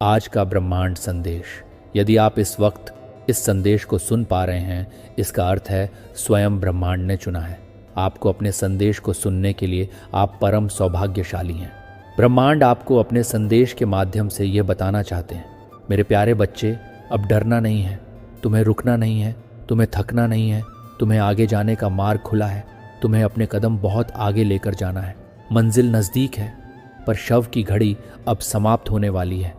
आज का ब्रह्मांड संदेश। यदि आप इस वक्त इस संदेश को सुन पा रहे हैं, इसका अर्थ है स्वयं ब्रह्मांड ने चुना है आपको अपने संदेश को सुनने के लिए। आप परम सौभाग्यशाली हैं। ब्रह्मांड आपको अपने संदेश के माध्यम से यह बताना चाहते हैं, मेरे प्यारे बच्चे, अब डरना नहीं है, तुम्हें रुकना नहीं है, तुम्हें थकना नहीं है, तुम्हें आगे जाने का मार्ग खुला है, तुम्हें अपने कदम बहुत आगे लेकर जाना है। मंजिल नज़दीक है, पर शव की घड़ी अब समाप्त होने वाली है।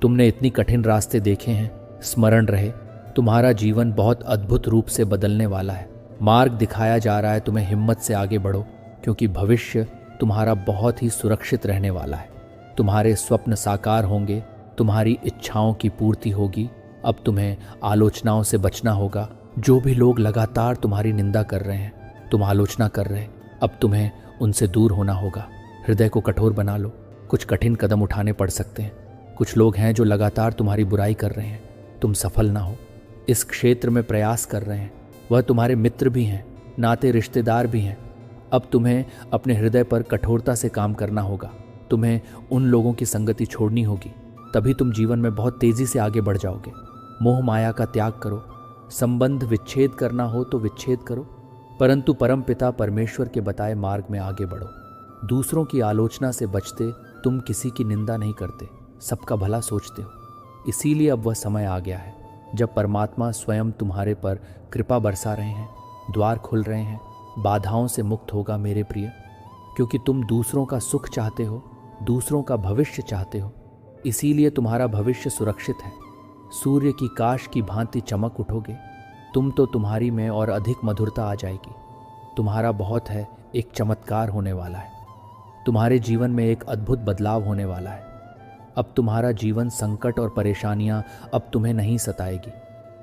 तुमने इतनी कठिन रास्ते देखे हैं, स्मरण रहे, तुम्हारा जीवन बहुत अद्भुत रूप से बदलने वाला है। मार्ग दिखाया जा रहा है, तुम्हें हिम्मत से आगे बढ़ो, क्योंकि भविष्य तुम्हारा बहुत ही सुरक्षित रहने वाला है। तुम्हारे स्वप्न साकार होंगे, तुम्हारी इच्छाओं की पूर्ति होगी। अब तुम्हें आलोचनाओं से बचना होगा। जो भी लोग लगातार तुम्हारी निंदा कर रहे हैं, तुम आलोचना कर रहे, अब तुम्हें उनसे दूर होना होगा। हृदय को कठोर बना लो। कुछ कठिन कदम उठाने पड़ सकते हैं। कुछ लोग हैं जो लगातार तुम्हारी बुराई कर रहे हैं, तुम सफल ना हो। इस क्षेत्र में प्रयास कर रहे हैं, वह तुम्हारे मित्र भी हैं, नाते रिश्तेदार भी हैं। अब तुम्हें अपने हृदय पर कठोरता से काम करना होगा। तुम्हें उन लोगों की संगति छोड़नी होगी, तभी तुम जीवन में बहुत तेजी से आगे बढ़ जाओगे। मोह माया का त्याग करो। संबंध विच्छेद करना हो तो विच्छेद करो, परंतु परम पिता परमेश्वर के बताए मार्ग में आगे बढ़ो। दूसरों की आलोचना से बचते तुम किसी की निंदा नहीं करते, सबका भला सोचते हो। इसीलिए अब वह समय आ गया है जब परमात्मा स्वयं तुम्हारे पर कृपा बरसा रहे हैं, द्वार खुल रहे हैं। बाधाओं से मुक्त होगा मेरे प्रिय, क्योंकि तुम दूसरों का सुख चाहते हो, दूसरों का भविष्य चाहते हो। इसीलिए तुम्हारा भविष्य सुरक्षित है। सूर्य की काश की भांति चमक उठोगे तुम, तो तुम्हारी में और अधिक मधुरता आ जाएगी। तुम्हारा बहुत है, एक चमत्कार होने वाला है। तुम्हारे जीवन में एक अद्भुत बदलाव होने वाला है। अब तुम्हारा जीवन संकट और परेशानियां अब तुम्हें नहीं सताएगी।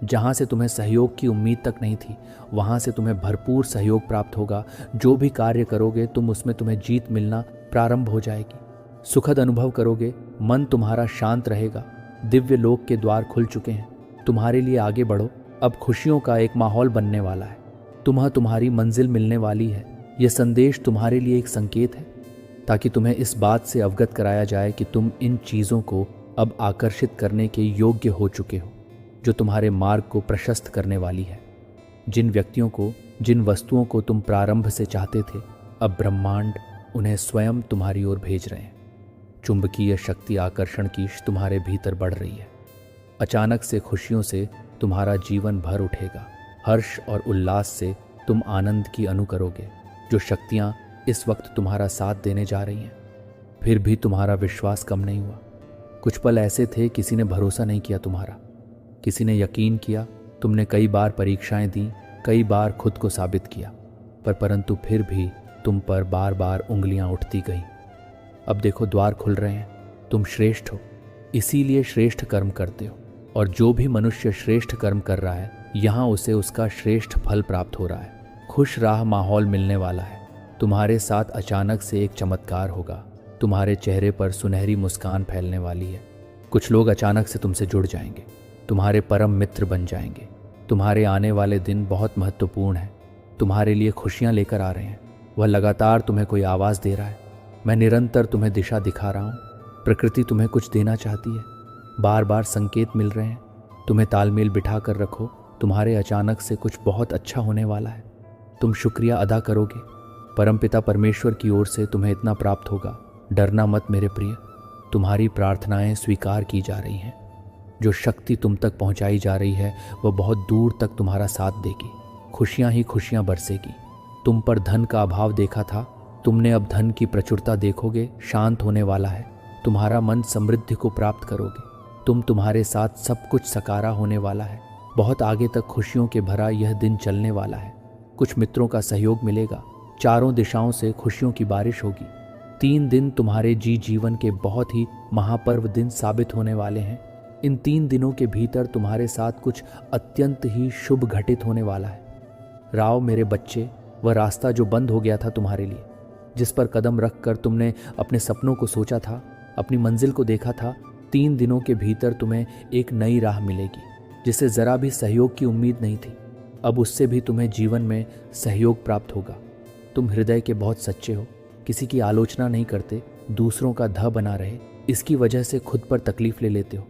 जहां से तुम्हें सहयोग की उम्मीद तक नहीं थी, वहां से तुम्हें भरपूर सहयोग प्राप्त होगा। जो भी कार्य करोगे तुम, उसमें तुम्हें जीत मिलना प्रारंभ हो जाएगी। सुखद अनुभव करोगे, मन तुम्हारा शांत रहेगा। दिव्य लोक के द्वार खुल चुके हैं, तुम्हारे लिए आगे बढ़ो। अब खुशियों का एक माहौल बनने वाला है। तुम्हारी मंजिल मिलने वाली है। यह संदेश तुम्हारे लिए एक संकेत है, ताकि तुम्हें इस बात से अवगत कराया जाए कि तुम इन चीज़ों को अब आकर्षित करने के योग्य हो चुके हो, जो तुम्हारे मार्ग को प्रशस्त करने वाली है। जिन व्यक्तियों को, जिन वस्तुओं को तुम प्रारंभ से चाहते थे, अब ब्रह्मांड उन्हें स्वयं तुम्हारी ओर भेज रहे हैं। चुंबकीय शक्ति, आकर्षण की तुम्हारे भीतर बढ़ रही है। अचानक से खुशियों से तुम्हारा जीवन भर उठेगा। हर्ष और उल्लास से तुम आनंद की अनु करोगे। जो शक्तियाँ इस वक्त तुम्हारा साथ देने जा रही हैं, फिर भी तुम्हारा विश्वास कम नहीं हुआ। कुछ पल ऐसे थे, किसी ने भरोसा नहीं किया तुम्हारा, किसी ने यकीन किया। तुमने कई बार परीक्षाएं दी, कई बार खुद को साबित किया, परंतु फिर भी तुम पर बार बार उंगलियां उठती गईं। अब देखो, द्वार खुल रहे हैं। तुम श्रेष्ठ हो, इसीलिए श्रेष्ठ कर्म करते हो। और जो भी मनुष्य श्रेष्ठ कर्म कर रहा है, यहाँ उसे उसका श्रेष्ठ फल प्राप्त हो रहा है। खुश राह माहौल मिलने वाला है। तुम्हारे साथ अचानक से एक चमत्कार होगा। तुम्हारे चेहरे पर सुनहरी मुस्कान फैलने वाली है। कुछ लोग अचानक से तुमसे जुड़ जाएंगे, तुम्हारे परम मित्र बन जाएंगे। तुम्हारे आने वाले दिन बहुत महत्वपूर्ण है। तुम्हारे लिए खुशियां लेकर आ रहे हैं। वह लगातार तुम्हें कोई आवाज़ दे रहा है। मैं निरंतर तुम्हें दिशा दिखा रहा हूँ। प्रकृति तुम्हें कुछ देना चाहती है। बार बार संकेत मिल रहे हैं। तुम्हें तालमेल बिठा कर रखो। तुम्हारे अचानक से कुछ बहुत अच्छा होने वाला है। तुम शुक्रिया अदा करोगे। परमपिता परमेश्वर की ओर से तुम्हें इतना प्राप्त होगा। डरना मत मेरे प्रिय, तुम्हारी प्रार्थनाएं स्वीकार की जा रही हैं। जो शक्ति तुम तक पहुंचाई जा रही है, वह बहुत दूर तक तुम्हारा साथ देगी। खुशियां ही खुशियां बरसेगी। तुम पर धन का अभाव देखा था, तुमने अब धन की प्रचुरता देखोगे। शांत होने वाला है। तुम्हारा मन समृद्धि को प्राप्त करोगे। तुम्हारे साथ सब कुछ सकारा होने वाला है। बहुत आगे तक खुशियों के भरा यह दिन चलने वाला है। कुछ मित्रों का सहयोग मिलेगा। चारों दिशाओं से खुशियों की बारिश होगी। 3 दिन तुम्हारे जीवन के बहुत ही महापर्व दिन साबित होने वाले हैं। इन 3 दिनों के भीतर तुम्हारे साथ कुछ अत्यंत ही शुभ घटित होने वाला है। राव मेरे बच्चे, वह रास्ता जो बंद हो गया था तुम्हारे लिए, जिस पर कदम रखकर तुमने अपने सपनों को सोचा था, अपनी मंजिल को देखा था, 3 दिनों के भीतर तुम्हें एक नई राह मिलेगी, जिससे जरा भी सहयोग की उम्मीद नहीं थी। अब उससे भी तुम्हें जीवन में सहयोग प्राप्त होगा। तुम हृदय के बहुत सच्चे हो, किसी की आलोचना नहीं करते, दूसरों का ध बना रहे, इसकी वजह से खुद पर तकलीफ ले लेते हो।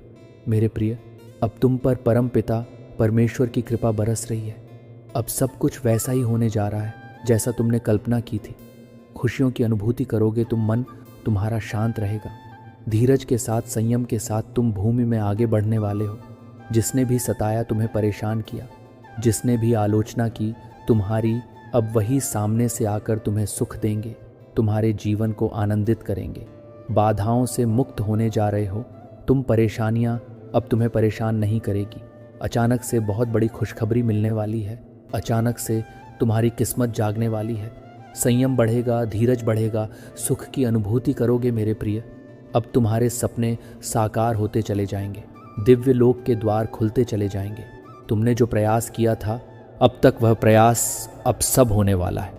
मेरे प्रिय, अब तुम पर परम पिता परमेश्वर की कृपा बरस रही है। अब सब कुछ वैसा ही होने जा रहा है जैसा तुमने कल्पना की थी। खुशियों की अनुभूति करोगे तुम, मन तुम्हारा शांत रहेगा। धीरज के साथ, संयम के साथ तुम भूमि में आगे बढ़ने वाले हो। जिसने भी सताया, तुम्हें परेशान किया, जिसने भी आलोचना की, तुम्हारी अब वही सामने से आकर तुम्हें सुख देंगे, तुम्हारे जीवन को आनंदित करेंगे। बाधाओं से मुक्त होने जा रहे हो तुम। परेशानियां अब तुम्हें परेशान नहीं करेगी। अचानक से बहुत बड़ी खुशखबरी मिलने वाली है। अचानक से तुम्हारी किस्मत जागने वाली है। संयम बढ़ेगा, धीरज बढ़ेगा, सुख की अनुभूति करोगे मेरे प्रिय। अब तुम्हारे सपने साकार होते चले जाएंगे। दिव्य लोक के द्वार खुलते चले जाएंगे। तुमने जो प्रयास किया था अब तक, वह प्रयास अब सब होने वाला है।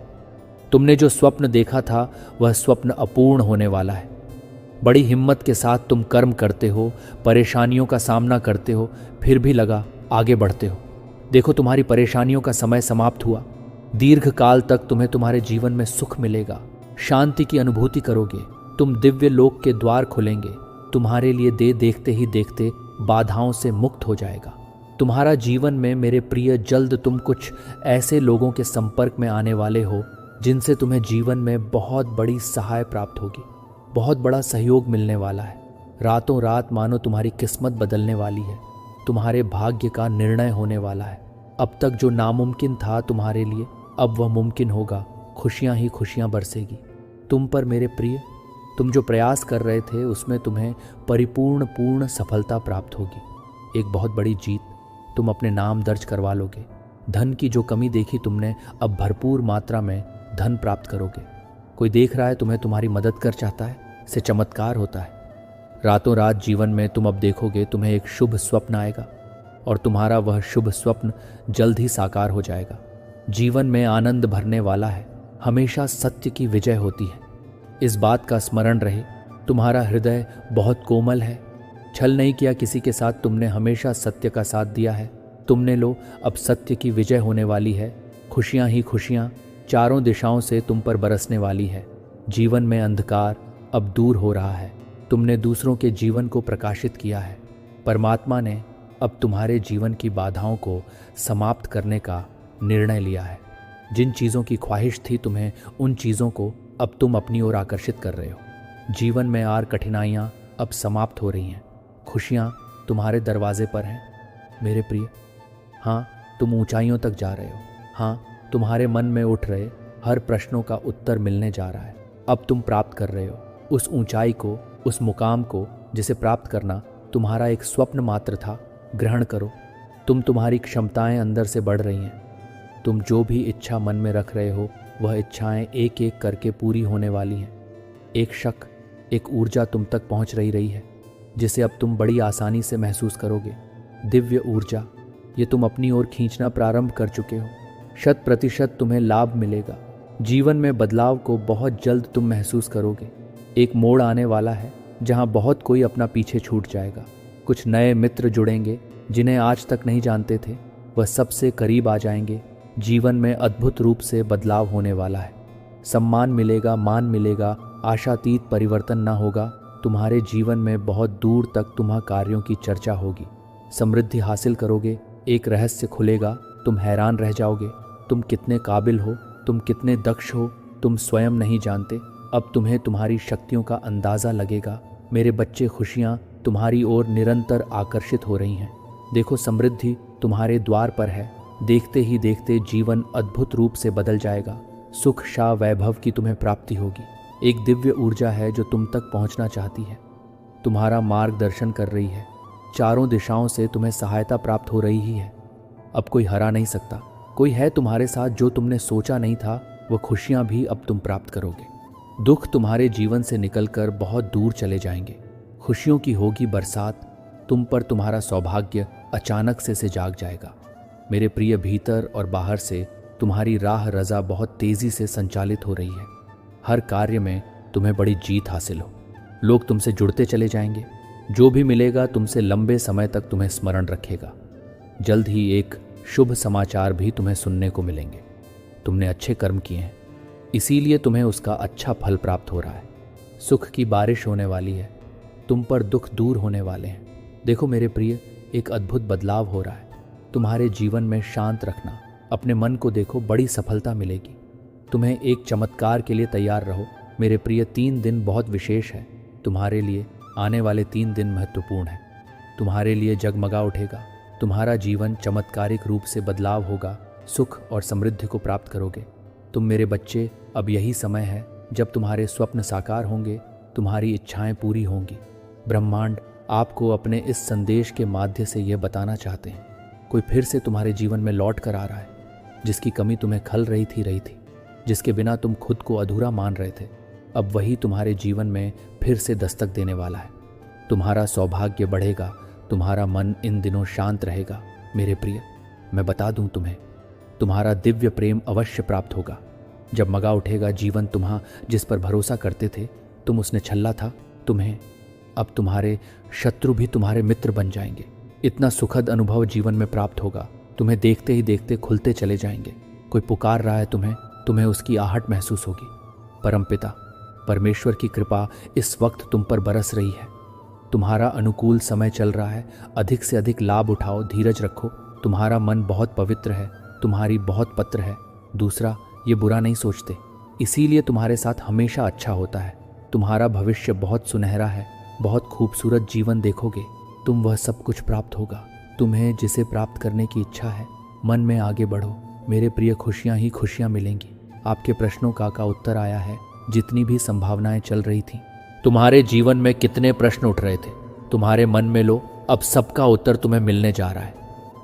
तुमने जो स्वप्न देखा था वह स्वप्न अपूर्ण होने वाला है। बड़ी हिम्मत के साथ तुम कर्म करते हो, परेशानियों का सामना करते हो, फिर भी लगा आगे बढ़ते हो। देखो, तुम्हारी परेशानियों का समय समाप्त हुआ। दीर्घ काल तक तुम्हें तुम्हारे जीवन में सुख मिलेगा, शांति की अनुभूति करोगे। तुम दिव्य लोक के द्वार खुलेंगे तुम्हारे लिए। देखते ही देखते बाधाओं से मुक्त हो जाएगा तुम्हारा जीवन में मेरे प्रिय। जल्द तुम कुछ ऐसे लोगों के संपर्क में आने वाले हो जिनसे तुम्हें जीवन में बहुत बड़ी सहाय प्राप्त होगी, बहुत बड़ा सहयोग मिलने वाला है। रातों रात मानो तुम्हारी किस्मत बदलने वाली है, तुम्हारे भाग्य का निर्णय होने वाला है। अब तक जो नामुमकिन था तुम्हारे लिए, अब वह मुमकिन होगा। खुशियां ही खुशियां बरसेगी तुम पर मेरे प्रिय। तुम जो प्रयास कर रहे थे उसमें तुम्हें पूर्ण सफलता प्राप्त होगी। एक बहुत बड़ी जीत तुम अपने नाम दर्ज करवा लोगे। धन की जो कमी देखी तुमने, अब भरपूर मात्रा में धन प्राप्त करोगे। कोई देख रहा है तुम्हें, तुम्हारी मदद कर चाहता है, से चमत्कार होता है। रातों रात जीवन में तुम अब देखोगे तुम्हें एक शुभ स्वप्न आएगा और तुम्हारा वह शुभ स्वप्न जल्द ही साकार हो जाएगा। जीवन में आनंद भरने वाला है। हमेशा सत्य की विजय होती है, इस बात का स्मरण रहे। तुम्हारा हृदय बहुत कोमल है। छल नहीं किया किसी के साथ, तुमने हमेशा सत्य का साथ दिया है। तुमने लो, अब सत्य की विजय होने वाली है। खुशियां ही खुशियां चारों दिशाओं से तुम पर बरसने वाली है। जीवन में अंधकार अब दूर हो रहा है। तुमने दूसरों के जीवन को प्रकाशित किया है। परमात्मा ने अब तुम्हारे जीवन की बाधाओं को समाप्त करने का निर्णय लिया है। जिन चीज़ों की ख्वाहिश थी तुम्हें, उन चीज़ों को अब तुम अपनी ओर आकर्षित कर रहे हो। जीवन में आर कठिनाइयाँ अब समाप्त हो रही हैं। खुशियाँ तुम्हारे दरवाजे पर हैं मेरे प्रिय। हाँ, तुम ऊंचाइयों तक जा रहे हो। हाँ, तुम्हारे मन में उठ रहे हर प्रश्नों का उत्तर मिलने जा रहा है। अब तुम प्राप्त कर रहे हो उस ऊंचाई को, उस मुकाम को जिसे प्राप्त करना तुम्हारा एक स्वप्न मात्र था। ग्रहण करो। तुम्हारी क्षमताएं अंदर से बढ़ रही हैं। तुम जो भी इच्छा मन में रख रहे हो, वह इच्छाएं एक एक करके पूरी होने वाली हैं। एक शक, एक ऊर्जा तुम तक पहुंच रही है, जिसे अब तुम बड़ी आसानी से महसूस करोगे। दिव्य ऊर्जा, ये तुम अपनी ओर खींचना प्रारंभ कर चुके हो। 100% तुम्हें लाभ मिलेगा। जीवन में बदलाव को बहुत जल्द तुम महसूस करोगे। एक मोड़ आने वाला है जहां बहुत कोई अपना पीछे छूट जाएगा। कुछ नए मित्र जुड़ेंगे जिन्हें आज तक नहीं जानते थे, वह सबसे करीब आ जाएंगे। जीवन में अद्भुत रूप से बदलाव होने वाला है। सम्मान मिलेगा, मान मिलेगा, आशातीत परिवर्तन न होगा। तुम्हारे जीवन में बहुत दूर तक तुम्हारे कार्यों की चर्चा होगी। समृद्धि हासिल करोगे। एक रहस्य खुलेगा, तुम हैरान रह जाओगे। तुम कितने काबिल हो, तुम कितने दक्ष हो, तुम स्वयं नहीं जानते। अब तुम्हें तुम्हारी शक्तियों का अंदाज़ा लगेगा। मेरे बच्चे, खुशियाँ तुम्हारी ओर निरंतर आकर्षित हो रही हैं। देखो, समृद्धि तुम्हारे द्वार पर है। देखते ही देखते जीवन अद्भुत रूप से बदल जाएगा। सुख, शाह, वैभव की तुम्हें प्राप्ति होगी। एक दिव्य ऊर्जा है जो तुम तक पहुंचना चाहती है, तुम्हारा मार्गदर्शन कर रही है। चारों दिशाओं से तुम्हें सहायता प्राप्त हो रही ही है। अब कोई हरा नहीं सकता। कोई है तुम्हारे साथ जो तुमने सोचा नहीं था। वह खुशियां भी अब तुम प्राप्त करोगे। दुख तुम्हारे जीवन से निकलकर बहुत दूर चले जाएंगे। खुशियों की होगी बरसात। तुम पर तुम्हारा सौभाग्य अचानक से जाग जाएगा। मेरे प्रिय, भीतर और बाहर से तुम्हारी राह रजा बहुत तेजी से संचालित हो रही है। हर कार्य में तुम्हें बड़ी जीत हासिल हो। लोग तुमसे जुड़ते चले जाएंगे। जो भी मिलेगा तुमसे लंबे समय तक तुम्हें स्मरण रखेगा। जल्द ही एक शुभ समाचार भी तुम्हें सुनने को मिलेंगे। तुमने अच्छे कर्म किए हैं, इसीलिए तुम्हें उसका अच्छा फल प्राप्त हो रहा है। सुख की बारिश होने वाली है। तुम पर दुख दूर होने वाले हैं। देखो मेरे प्रिय, एक अद्भुत बदलाव हो रहा है। तुम्हारे जीवन में शांत रखना, अपने मन को देखो, बड़ी सफलता मिलेगी। तुम्हें एक चमत्कार के लिए तैयार रहो मेरे प्रिय। 3 दिन बहुत विशेष है तुम्हारे लिए। आने वाले 3 दिन महत्वपूर्ण है। तुम्हारे लिए जगमगा उठेगा। तुम्हारा जीवन चमत्कारिक रूप से बदलाव होगा। सुख और समृद्धि को प्राप्त करोगे। तुम मेरे बच्चे, अब यही समय है जब तुम्हारे स्वप्न साकार होंगे, तुम्हारी इच्छाएं पूरी होंगी। ब्रह्मांड आपको अपने इस संदेश के माध्यम से यह बताना चाहते हैं, कोई फिर से तुम्हारे जीवन में लौट कर आ रहा है, जिसकी कमी तुम्हें खल रही थी, जिसके बिना तुम खुद को अधूरा मान रहे थे। अब वही तुम्हारे जीवन में फिर से दस्तक देने वाला है। तुम्हारा सौभाग्य बढ़ेगा। तुम्हारा मन इन दिनों शांत रहेगा मेरे प्रिय। मैं बता दूं तुम्हें, तुम्हारा दिव्य प्रेम अवश्य प्राप्त होगा। जब मगा उठेगा जीवन तुम्हां जिस पर भरोसा करते थे, तुम उसने छल्ला था तुम्हें, अब तुम्हारे शत्रु भी तुम्हारे मित्र बन जाएंगे। इतना सुखद अनुभव जीवन में प्राप्त होगा। तुम्हें देखते ही देखते खुलते चले जाएंगे। कोई पुकार रहा है तुम्हें उसकी आहट महसूस होगी। परमपिता परमेश्वर की कृपा इस वक्त तुम पर बरस रही है। तुम्हारा अनुकूल समय चल रहा है। अधिक से अधिक लाभ उठाओ, धीरज रखो। तुम्हारा मन बहुत पवित्र है, तुम्हारी बहुत पत्र है। दूसरा, ये बुरा नहीं सोचते, इसीलिए तुम्हारे साथ हमेशा अच्छा होता है। तुम्हारा भविष्य बहुत सुनहरा है। बहुत खूबसूरत जीवन देखोगे तुम, वह सब कुछ प्राप्त होगा। तुम्हें जिसे प्राप्त करने की इच्छा है, मन में आगे बढ़ो मेरे प्रिय। खुशियां ही खुशियां मिलेंगी। आपके प्रश्नों का उत्तर आया है। जितनी भी संभावनाएं चल रही थी, तुम्हारे जीवन में कितने प्रश्न उठ रहे थे, तुम्हारे मन में लो, अब सबका उत्तर तुम्हें मिलने जा रहा है।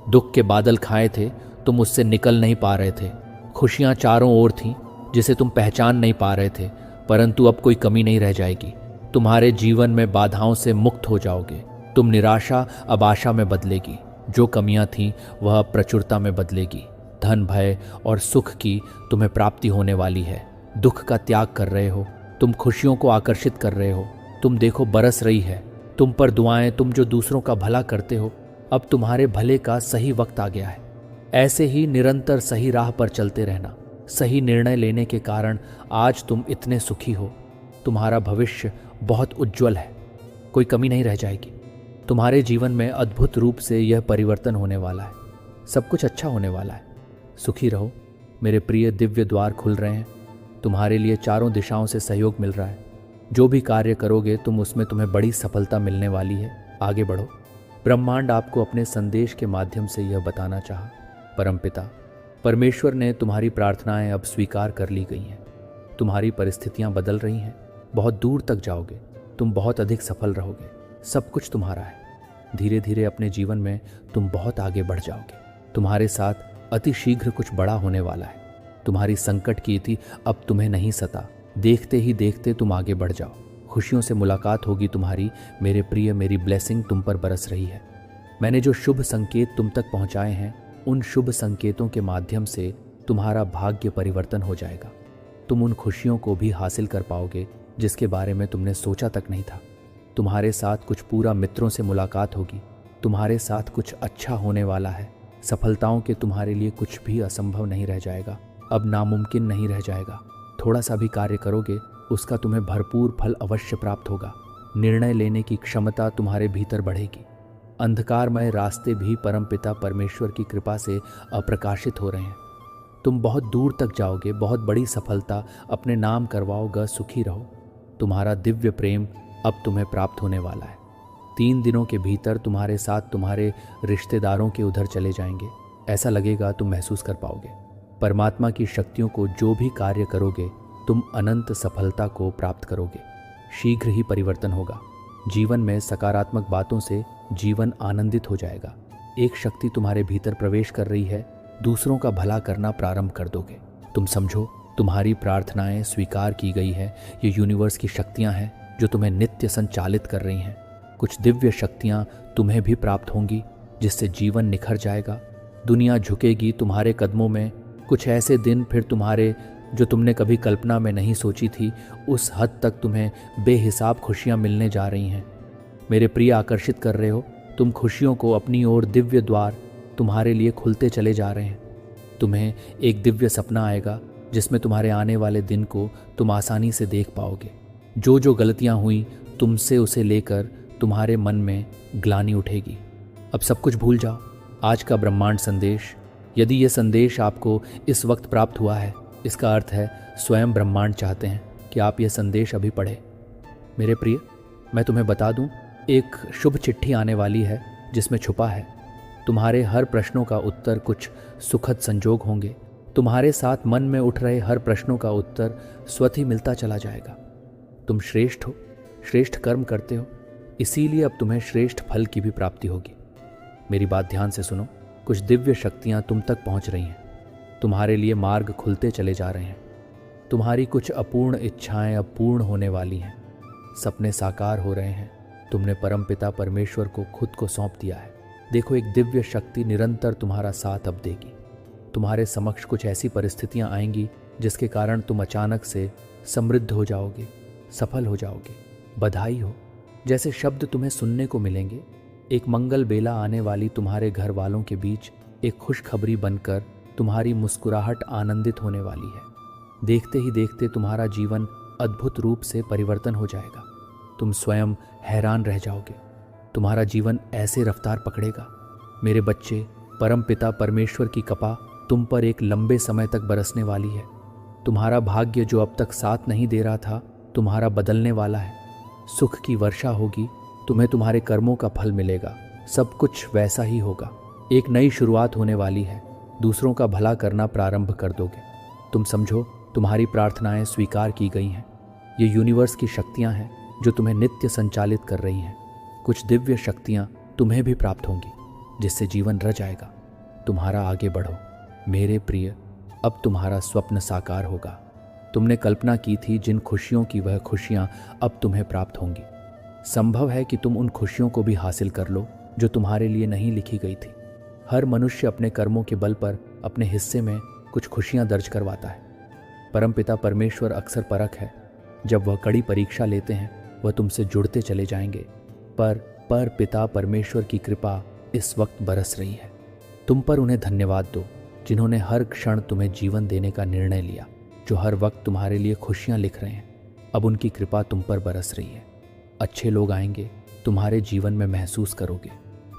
दुख के बादल खाए थे, तुम उससे निकल नहीं पा रहे थे। खुशियां चारों ओर थीं, जिसे तुम पहचान नहीं पा रहे थे, परंतु अब कोई कमी नहीं रह जाएगी। तुम्हारे जीवन में बाधाओं से मुक्त हो जाओगे। तुम निराशा अब आशा में बदलेगी। जो कमियां थीं वह अब प्रचुरता में बदलेगी। धन, भय और सुख की तुम्हें प्राप्ति होने वाली है। दुख का त्याग कर रहे हो, तुम खुशियों को आकर्षित कर रहे हो। तुम देखो बरस रही है तुम पर दुआएं। तुम जो दूसरों का भला करते हो, अब तुम्हारे भले का सही वक्त आ गया है। ऐसे ही निरंतर सही राह पर चलते रहना। सही निर्णय लेने के कारण आज तुम इतने सुखी हो। तुम्हारा भविष्य बहुत उज्जवल है, कोई कमी नहीं रह जाएगी। तुम्हारे जीवन में अद्भुत रूप से यह परिवर्तन होने वाला है। सब कुछ अच्छा होने वाला है। सुखी रहो मेरे प्रिय। दिव्य द्वार खुल रहे हैं तुम्हारे लिए। चारों दिशाओं से सहयोग मिल रहा है। जो भी कार्य करोगे तुम, उसमें तुम्हें बड़ी सफलता मिलने वाली है। आगे बढ़ो। ब्रह्मांड आपको अपने संदेश के माध्यम से यह बताना चाहा। परमपिता परमेश्वर ने तुम्हारी प्रार्थनाएं अब स्वीकार कर ली गई हैं। तुम्हारी परिस्थितियां बदल रही हैं। बहुत दूर तक जाओगे, तुम बहुत अधिक सफल रहोगे। सब कुछ तुम्हारा है। धीरे धीरे अपने जीवन में तुम बहुत आगे बढ़ जाओगे। तुम्हारे साथ अति शीघ्र कुछ बड़ा होने वाला है। तुम्हारी संकट की थी अब तुम्हें नहीं सता। देखते ही देखते तुम आगे बढ़ जाओ। खुशियों से मुलाकात होगी तुम्हारी मेरे प्रिय। मेरी ब्लेसिंग तुम पर बरस रही है। मैंने जो शुभ संकेत तुम तक पहुंचाए हैं, उन शुभ संकेतों के माध्यम से तुम्हारा भाग्य परिवर्तन हो जाएगा। तुम उन खुशियों को भी हासिल कर पाओगे जिसके बारे में तुमने सोचा तक नहीं था। तुम्हारे साथ कुछ पूरा मित्रों से मुलाकात होगी। तुम्हारे साथ कुछ अच्छा होने वाला है। सफलताओं के तुम्हारे लिए कुछ भी असंभव नहीं रह जाएगा। अब नामुमकिन नहीं रह जाएगा। थोड़ा सा भी कार्य करोगे, उसका तुम्हें भरपूर फल अवश्य प्राप्त होगा। निर्णय लेने की क्षमता तुम्हारे भीतर बढ़ेगी। अंधकारमय रास्ते भी परमपिता परमेश्वर की कृपा से अप्रकाशित हो रहे हैं। तुम बहुत दूर तक जाओगे। बहुत बड़ी सफलता अपने नाम करवाओगे। सुखी रहो। तुम्हारा दिव्य प्रेम अब तुम्हें प्राप्त होने वाला है। 3 दिनों के भीतर तुम्हारे साथ तुम्हारे रिश्तेदारों के उधर चले जाएंगे। ऐसा लगेगा तुम महसूस कर पाओगे। परमात्मा की शक्तियों को जो भी कार्य करोगे, तुम अनंत सफलता को प्राप्त करोगे। शीघ्र ही परिवर्तन होगा। जीवन में सकारात्मक बातों से जीवन आनंदित हो जाएगा। एक शक्ति तुम्हारे भीतर प्रवेश कर रही है। दूसरों का भला करना प्रारंभ कर दोगे। तुम समझो, तुम्हारी प्रार्थनाएं स्वीकार की गई है। ये यूनिवर्स की शक्तियां हैं जो तुम्हें नित्य संचालित कर रही हैं। कुछ दिव्य शक्तियां तुम्हें भी प्राप्त होंगी, जिससे जीवन निखर जाएगा। दुनिया झुकेगी तुम्हारे कदमों में। कुछ ऐसे दिन फिर तुम्हारे जो तुमने कभी कल्पना में नहीं सोची थी, उस हद तक तुम्हें बेहिसाब खुशियां मिलने जा रही हैं। मेरे प्रिय, आकर्षित कर रहे हो तुम खुशियों को अपनी ओर। दिव्य द्वार तुम्हारे लिए खुलते चले जा रहे हैं। तुम्हें एक दिव्य सपना आएगा जिसमें तुम्हारे आने वाले दिन को तुम आसानी से देख पाओगे। जो जो गलतियां हुई तुमसे उसे लेकर तुम्हारे मन में ग्लानि उठेगी। अब सब कुछ भूल जाओ। आज का ब्रह्मांड संदेश, यदि यह संदेश आपको इस वक्त प्राप्त हुआ है, इसका अर्थ है स्वयं ब्रह्मांड चाहते हैं कि आप यह संदेश अभी पढ़ें। मेरे प्रिय, मैं तुम्हें बता दूं, एक शुभ चिट्ठी आने वाली है जिसमें छुपा है तुम्हारे हर प्रश्नों का उत्तर। कुछ सुखद संजोग होंगे। तुम्हारे साथ मन में उठ रहे हर प्रश्नों का उत्तर स्वतः ही मिलता चला जाएगा। तुम श्रेष्ठ हो, श्रेष्ठ कर्म करते हो, इसीलिए अब तुम्हें श्रेष्ठ फल की भी प्राप्ति होगी। मेरी बात ध्यान से सुनो। कुछ दिव्य शक्तियां तुम तक पहुंच रही हैं। तुम्हारे लिए मार्ग खुलते चले जा रहे हैं। तुम्हारी कुछ अपूर्ण इच्छाएं अब पूर्ण होने वाली हैं। सपने साकार हो रहे हैं। तुमने परमपिता परमेश्वर को खुद को सौंप दिया है। देखो, एक दिव्य शक्ति निरंतर तुम्हारा साथ अब देगी। तुम्हारे समक्ष कुछ ऐसी परिस्थितियां आएंगी जिसके कारण तुम अचानक से समृद्ध हो जाओगे, सफल हो जाओगे। बधाई हो। जैसे शब्द तुम्हें सुनने को मिलेंगे। एक मंगल बेला आने वाली तुम्हारे घर वालों के बीच एक खुशखबरी बनकर तुम्हारी मुस्कुराहट आनंदित होने वाली है। देखते ही देखते तुम्हारा जीवन अद्भुत रूप से परिवर्तन हो जाएगा। तुम स्वयं हैरान रह जाओगे। तुम्हारा जीवन ऐसे रफ्तार पकड़ेगा। मेरे बच्चे, परमपिता परमेश्वर की कृपा तुम पर एक लंबे समय तक बरसने वाली है। तुम्हारा भाग्य जो अब तक साथ नहीं दे रहा था, तुम्हारा बदलने वाला है। सुख की वर्षा होगी। तुम्हें तुम्हारे कर्मों का फल मिलेगा। सब कुछ वैसा ही होगा। एक नई शुरुआत होने वाली है। दूसरों का भला करना प्रारंभ कर दोगे। तुम समझो, तुम्हारी प्रार्थनाएं स्वीकार की गई हैं। ये यूनिवर्स की शक्तियां हैं जो तुम्हें नित्य संचालित कर रही हैं। कुछ दिव्य शक्तियां तुम्हें भी प्राप्त होंगी जिससे जीवन रच जाएगा। तुम्हारा आगे बढ़ो मेरे प्रिय। अब तुम्हारा स्वप्न साकार होगा। तुमने कल्पना की थी जिन खुशियों की, वह खुशियां अब तुम्हें प्राप्त होंगी। संभव है कि तुम उन खुशियों को भी हासिल कर लो जो तुम्हारे लिए नहीं लिखी गई थी। हर मनुष्य अपने कर्मों के बल पर अपने हिस्से में कुछ खुशियां दर्ज करवाता है। परमपिता परमेश्वर अक्सर परख है। जब वह कड़ी परीक्षा लेते हैं, वह तुमसे जुड़ते चले जाएंगे। पर पिता परमेश्वर की कृपा इस वक्त बरस रही है। तुम पर उन्हें धन्यवाद दो जिन्होंने हर क्षण तुम्हें जीवन देने का निर्णय लिया, जो हर वक्त तुम्हारे लिए खुशियां लिख रहे हैं। अब उनकी कृपा तुम पर बरस रही है। अच्छे लोग आएंगे, तुम्हारे जीवन में महसूस करोगे।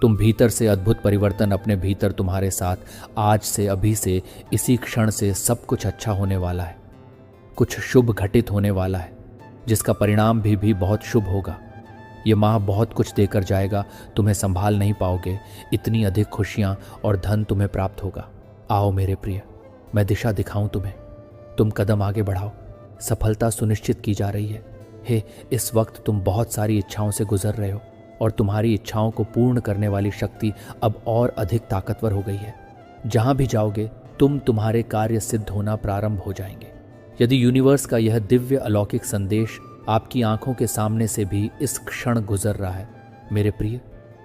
तुम भीतर से अद्भुत परिवर्तन अपने भीतर तुम्हारे साथ आज से, अभी से, इसी क्षण से सब कुछ अच्छा होने वाला है। कुछ शुभ घटित होने वाला है जिसका परिणाम भी बहुत शुभ होगा। ये माह बहुत कुछ देकर जाएगा। तुम्हें संभाल नहीं पाओगे। इतनी अधिक खुशियां और धन तुम्हें प्राप्त होगा। आओ मेरे प्रिय, मैं दिशा दिखाऊं तुम्हें। तुम कदम आगे बढ़ाओ। सफलता सुनिश्चित की जा रही है। हे, इस वक्त तुम बहुत सारी इच्छाओं से गुजर रहे हो और तुम्हारी इच्छाओं को पूर्ण करने वाली शक्ति अब और अधिक ताकतवर हो गई है। जहां भी जाओगे तुम्हारे कार्य सिद्ध होना प्रारंभ हो जाएंगे। यदि यूनिवर्स का यह दिव्य अलौकिक संदेश आपकी आंखों के सामने से भी इस क्षण गुजर रहा है, मेरे प्रिय,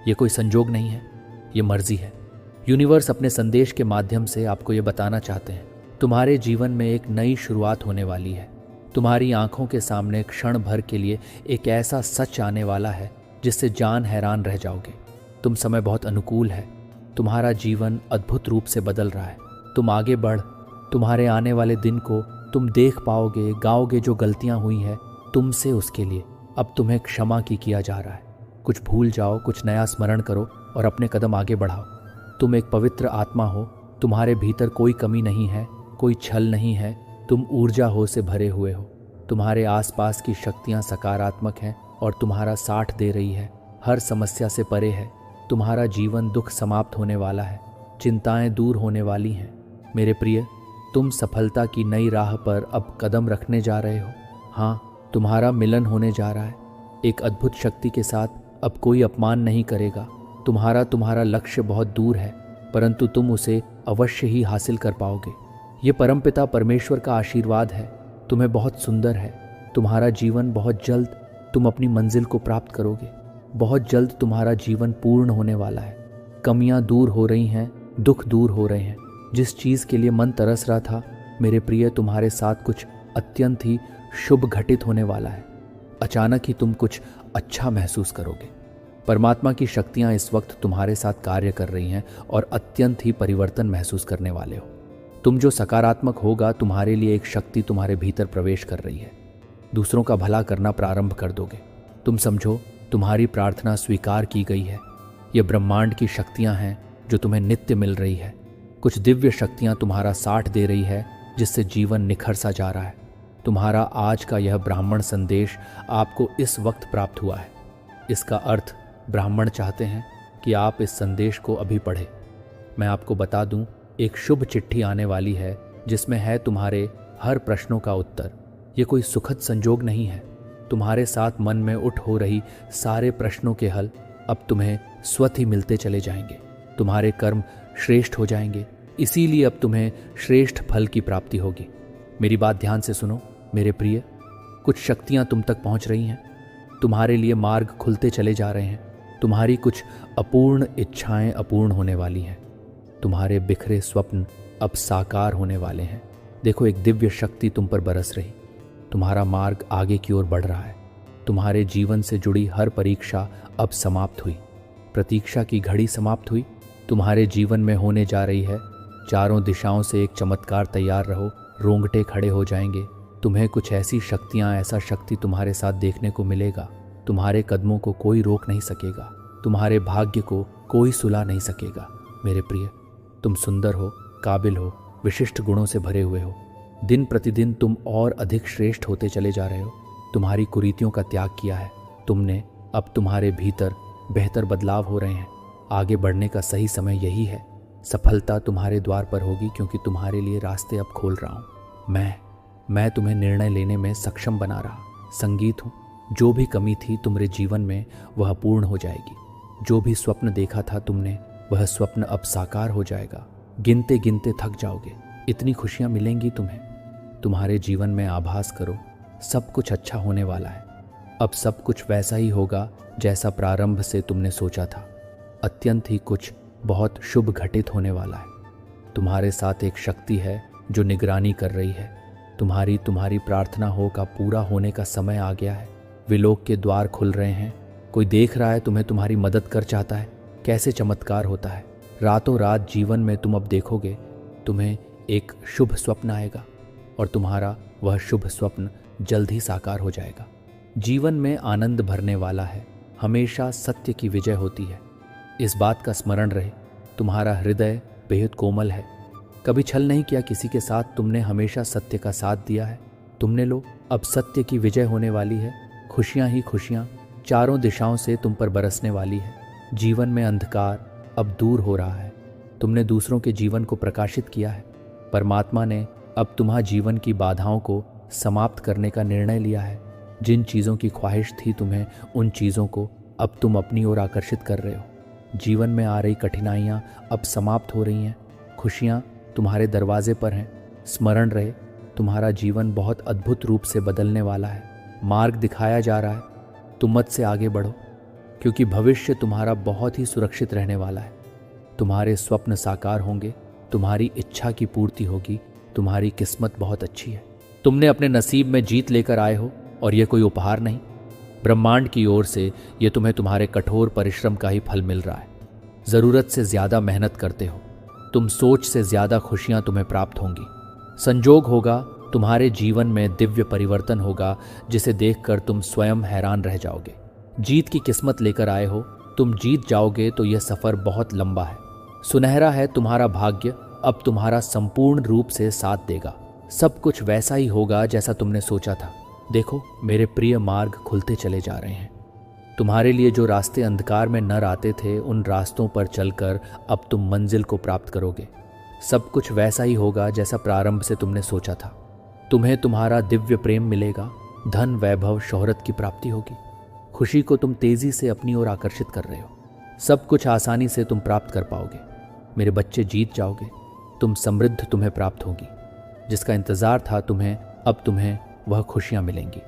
ये कोई संजोग नहीं है, ये मर्जी है। यूनिवर्स अपने संदेश के माध्यम से आपको ये बताना चाहते हैं, तुम्हारे जीवन में एक नई शुरुआत होने वाली है। तुम्हारी आंखों के सामने क्षण भर के लिए एक ऐसा सच आने वाला है जिससे जान हैरान रह जाओगे। तुम समय बहुत अनुकूल है। तुम्हारा जीवन अद्भुत रूप से बदल रहा है। तुम आगे बढ़। तुम्हारे आने वाले दिन को तुम देख पाओगे, गाओगे। जो गलतियां हुई है तुमसे, उसके लिए अब तुम्हें क्षमा किया जा रहा है। कुछ भूल जाओ, कुछ नया स्मरण करो और अपने कदम आगे बढ़ाओ। तुम एक पवित्र आत्मा हो। तुम्हारे भीतर कोई कमी नहीं है, कोई छल नहीं है। तुम ऊर्जा हो से भरे हुए हो। तुम्हारे आसपास की शक्तियां सकारात्मक हैं और तुम्हारा साथ दे रही है। हर समस्या से परे है। तुम्हारा जीवन दुख समाप्त होने वाला है। चिंताएं दूर होने वाली हैं। मेरे प्रिय, तुम सफलता की नई राह पर अब कदम रखने जा रहे हो। हाँ, तुम्हारा मिलन होने जा रहा है एक अद्भुत शक्ति के साथ। अब कोई अपमान नहीं करेगा। तुम्हारा लक्ष्य बहुत दूर है, परंतु तुम उसे अवश्य ही हासिल कर पाओगे। ये परमपिता परमेश्वर का आशीर्वाद है। तुम्हें बहुत सुंदर है। तुम्हारा जीवन बहुत जल्द तुम अपनी मंजिल को प्राप्त करोगे। बहुत जल्द तुम्हारा जीवन पूर्ण होने वाला है। कमियां दूर हो रही हैं, दुख दूर हो रहे हैं। जिस चीज़ के लिए मन तरस रहा था, मेरे प्रिय, तुम्हारे साथ कुछ अत्यंत ही शुभ घटित होने वाला है। अचानक ही तुम कुछ अच्छा महसूस करोगे। परमात्मा की शक्तियां इस वक्त तुम्हारे साथ कार्य कर रही हैं और अत्यंत ही परिवर्तन महसूस करने वाले हो। तुम जो सकारात्मक होगा, तुम्हारे लिए एक शक्ति तुम्हारे भीतर प्रवेश कर रही है। दूसरों का भला करना प्रारंभ कर दोगे। तुम समझो तुम्हारी प्रार्थना स्वीकार की गई है। ये ब्रह्मांड की शक्तियां हैं जो तुम्हें नित्य मिल रही है। कुछ दिव्य शक्तियां तुम्हारा साथ दे रही है जिससे जीवन निखर सा जा रहा है। तुम्हारा आज का यह ब्राह्मण संदेश आपको इस वक्त प्राप्त हुआ है। इसका अर्थ ब्राह्मण चाहते हैं कि आप इस संदेश को अभी पढ़ें। मैं आपको बता दूं, एक शुभ चिट्ठी आने वाली है जिसमें है तुम्हारे हर प्रश्नों का उत्तर। ये कोई सुखद संजोग नहीं है। तुम्हारे साथ मन में उठ हो रही सारे प्रश्नों के हल अब तुम्हें स्वतः ही मिलते चले जाएंगे। तुम्हारे कर्म श्रेष्ठ हो जाएंगे, इसीलिए अब तुम्हें श्रेष्ठ फल की प्राप्ति होगी। मेरी बात ध्यान से सुनो मेरे प्रिय। कुछ शक्तियां तुम तक पहुंच रही हैं। तुम्हारे लिए मार्ग खुलते चले जा रहे हैं। तुम्हारी कुछ अपूर्ण इच्छाएं अपूर्ण होने वाली हैं। तुम्हारे बिखरे स्वप्न अब साकार होने वाले हैं। देखो, एक दिव्य शक्ति तुम पर बरस रही। तुम्हारा मार्ग आगे की ओर बढ़ रहा है। तुम्हारे जीवन से जुड़ी हर परीक्षा अब समाप्त हुई। प्रतीक्षा की घड़ी समाप्त हुई। तुम्हारे जीवन में होने जा रही है। चारों दिशाओं से एक चमत्कार तैयार रहो। रोंगटे खड़े हो जाएंगे। तुम्हें कुछ ऐसी शक्तियां, ऐसा शक्ति तुम्हारे साथ देखने को मिलेगा। तुम्हारे कदमों को कोई रोक नहीं सकेगा। तुम्हारे भाग्य को कोई सुला नहीं सकेगा। मेरे प्रिय, तुम सुंदर हो, काबिल हो, विशिष्ट गुणों से भरे हुए हो। दिन प्रतिदिन तुम और अधिक श्रेष्ठ होते चले जा रहे हो। तुम्हारी कुरीतियों का त्याग किया है तुमने। अब तुम्हारे भीतर बेहतर बदलाव हो रहे हैं। आगे बढ़ने का सही समय यही है। सफलता तुम्हारे द्वार पर होगी, क्योंकि तुम्हारे लिए रास्ते अब खोल रहा हूं। मैं तुम्हें निर्णय लेने में सक्षम बना रहा संगीत हूं। जो भी कमी थी तुम्हारे जीवन में वह पूर्ण हो जाएगी। जो भी स्वप्न देखा था तुमने, वह स्वप्न अब साकार हो जाएगा। गिनते गिनते थक जाओगे। इतनी खुशियां मिलेंगी तुम्हें। तुम्हारे जीवन में आभास करो, सब कुछ अच्छा होने वाला है। अब सब कुछ वैसा ही होगा जैसा प्रारंभ से तुमने सोचा था। अत्यंत ही कुछ बहुत शुभ घटित होने वाला है। तुम्हारे साथ एक शक्ति है जो निगरानी कर रही है। तुम्हारी प्रार्थना हो का पूरा होने का समय आ गया है। विलोक के द्वार खुल रहे हैं। कोई देख रहा है तुम्हें, तुम्हारी मदद कर चाहता है। कैसे चमत्कार होता है। रातों रात जीवन में तुम अब देखोगे, तुम्हें एक शुभ स्वप्न आएगा और तुम्हारा वह शुभ स्वप्न जल्द ही साकार हो जाएगा। जीवन में आनंद भरने वाला है। हमेशा सत्य की विजय होती है। इस बात का स्मरण रहे। तुम्हारा हृदय बेहद कोमल है। कभी छल नहीं किया किसी के साथ। तुमने हमेशा सत्य का साथ दिया है। तुमने लो, अब सत्य की विजय होने वाली है। खुशियां ही खुशियां चारों दिशाओं से तुम पर बरसने वाली है। जीवन में अंधकार अब दूर हो रहा है। तुमने दूसरों के जीवन को प्रकाशित किया है। परमात्मा ने अब तुम्हारे जीवन की बाधाओं को समाप्त करने का निर्णय लिया है। जिन चीज़ों की ख्वाहिश थी तुम्हें, उन चीज़ों को अब तुम अपनी ओर आकर्षित कर रहे हो। जीवन में आ रही कठिनाइयाँ अब समाप्त हो रही हैं। खुशियाँ तुम्हारे दरवाजे पर हैं। स्मरण रहे, तुम्हारा जीवन बहुत अद्भुत रूप से बदलने वाला है। मार्ग दिखाया जा रहा है। तुम मत से आगे बढ़ो, क्योंकि भविष्य तुम्हारा बहुत ही सुरक्षित रहने वाला है। तुम्हारे स्वप्न साकार होंगे। तुम्हारी इच्छा की पूर्ति होगी। तुम्हारी किस्मत बहुत अच्छी है। तुमने अपने नसीब में जीत लेकर आए हो, और यह कोई उपहार नहीं, ब्रह्मांड की ओर से यह तुम्हें तुम्हारे कठोर परिश्रम का ही फल मिल रहा है। ज़रूरत से ज़्यादा मेहनत करते हो तुम, सोच से ज़्यादा खुशियां तुम्हें प्राप्त होंगी। संजोग होगा, तुम्हारे जीवन में दिव्य परिवर्तन होगा जिसे देखकर तुम स्वयं हैरान रह जाओगे। जीत की किस्मत लेकर आए हो, तुम जीत जाओगे तो यह सफ़र बहुत लंबा है। सुनहरा है तुम्हारा भाग्य, अब तुम्हारा संपूर्ण रूप से साथ देगा। सब कुछ वैसा ही होगा जैसा तुमने सोचा था। देखो मेरे प्रिय, मार्ग खुलते चले जा रहे हैं। तुम्हारे लिए जो रास्ते अंधकार में न आते थे, उन रास्तों पर चलकर अब तुम मंजिल को प्राप्त करोगे। सब कुछ वैसा ही होगा जैसा प्रारंभ से तुमने सोचा था। तुम्हें तुम्हारा दिव्य प्रेम मिलेगा। धन, वैभव, शोहरत की प्राप्ति होगी। खुशी को तुम तेजी से अपनी ओर आकर्षित कर रहे हो। सब कुछ आसानी से तुम प्राप्त कर पाओगे। मेरे बच्चे, जीत जाओगे। तुम समृद्ध तुम्हें प्राप्त होगी। जिसका इंतजार था तुम्हें, अब तुम्हें वह खुशियां मिलेंगी।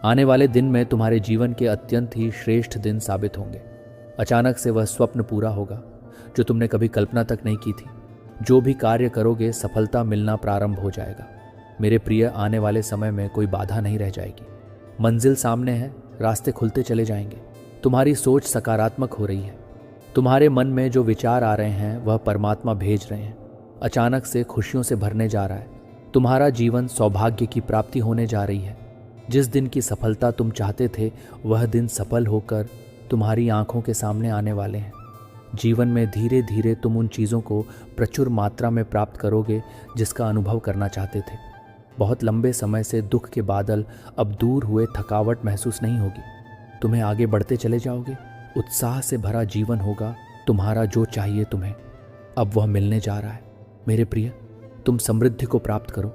आने वाले दिन में तुम्हारे जीवन के अत्यंत ही श्रेष्ठ दिन साबित होंगे। अचानक से वह स्वप्न पूरा होगा जो तुमने कभी कल्पना तक नहीं की थी। जो भी कार्य करोगे, सफलता मिलना प्रारंभ हो जाएगा। मेरे प्रिय, आने वाले समय में कोई बाधा नहीं रह जाएगी। मंजिल सामने है। रास्ते खुलते चले जाएंगे। तुम्हारी सोच सकारात्मक हो रही है। तुम्हारे मन में जो विचार आ रहे हैं वह परमात्मा भेज रहे हैं। अचानक से खुशियों से भरने जा रहा है। तुम्हारा जीवन सौभाग्य की प्राप्ति होने जा रही है। जिस दिन की सफलता तुम चाहते थे वह दिन सफल होकर तुम्हारी आंखों के सामने आने वाले हैं। जीवन में धीरे धीरे तुम उन चीज़ों को प्रचुर मात्रा में प्राप्त करोगे जिसका अनुभव करना चाहते थे। बहुत लंबे समय से दुख के बादल अब दूर हुए थकावट महसूस नहीं होगी। तुम्हें आगे बढ़ते चले जाओगे। उत्साह से भरा जीवन होगा। तुम्हारा जो चाहिए तुम्हें अब वह मिलने जा रहा है। मेरे प्रिय, तुम समृद्धि को प्राप्त करो।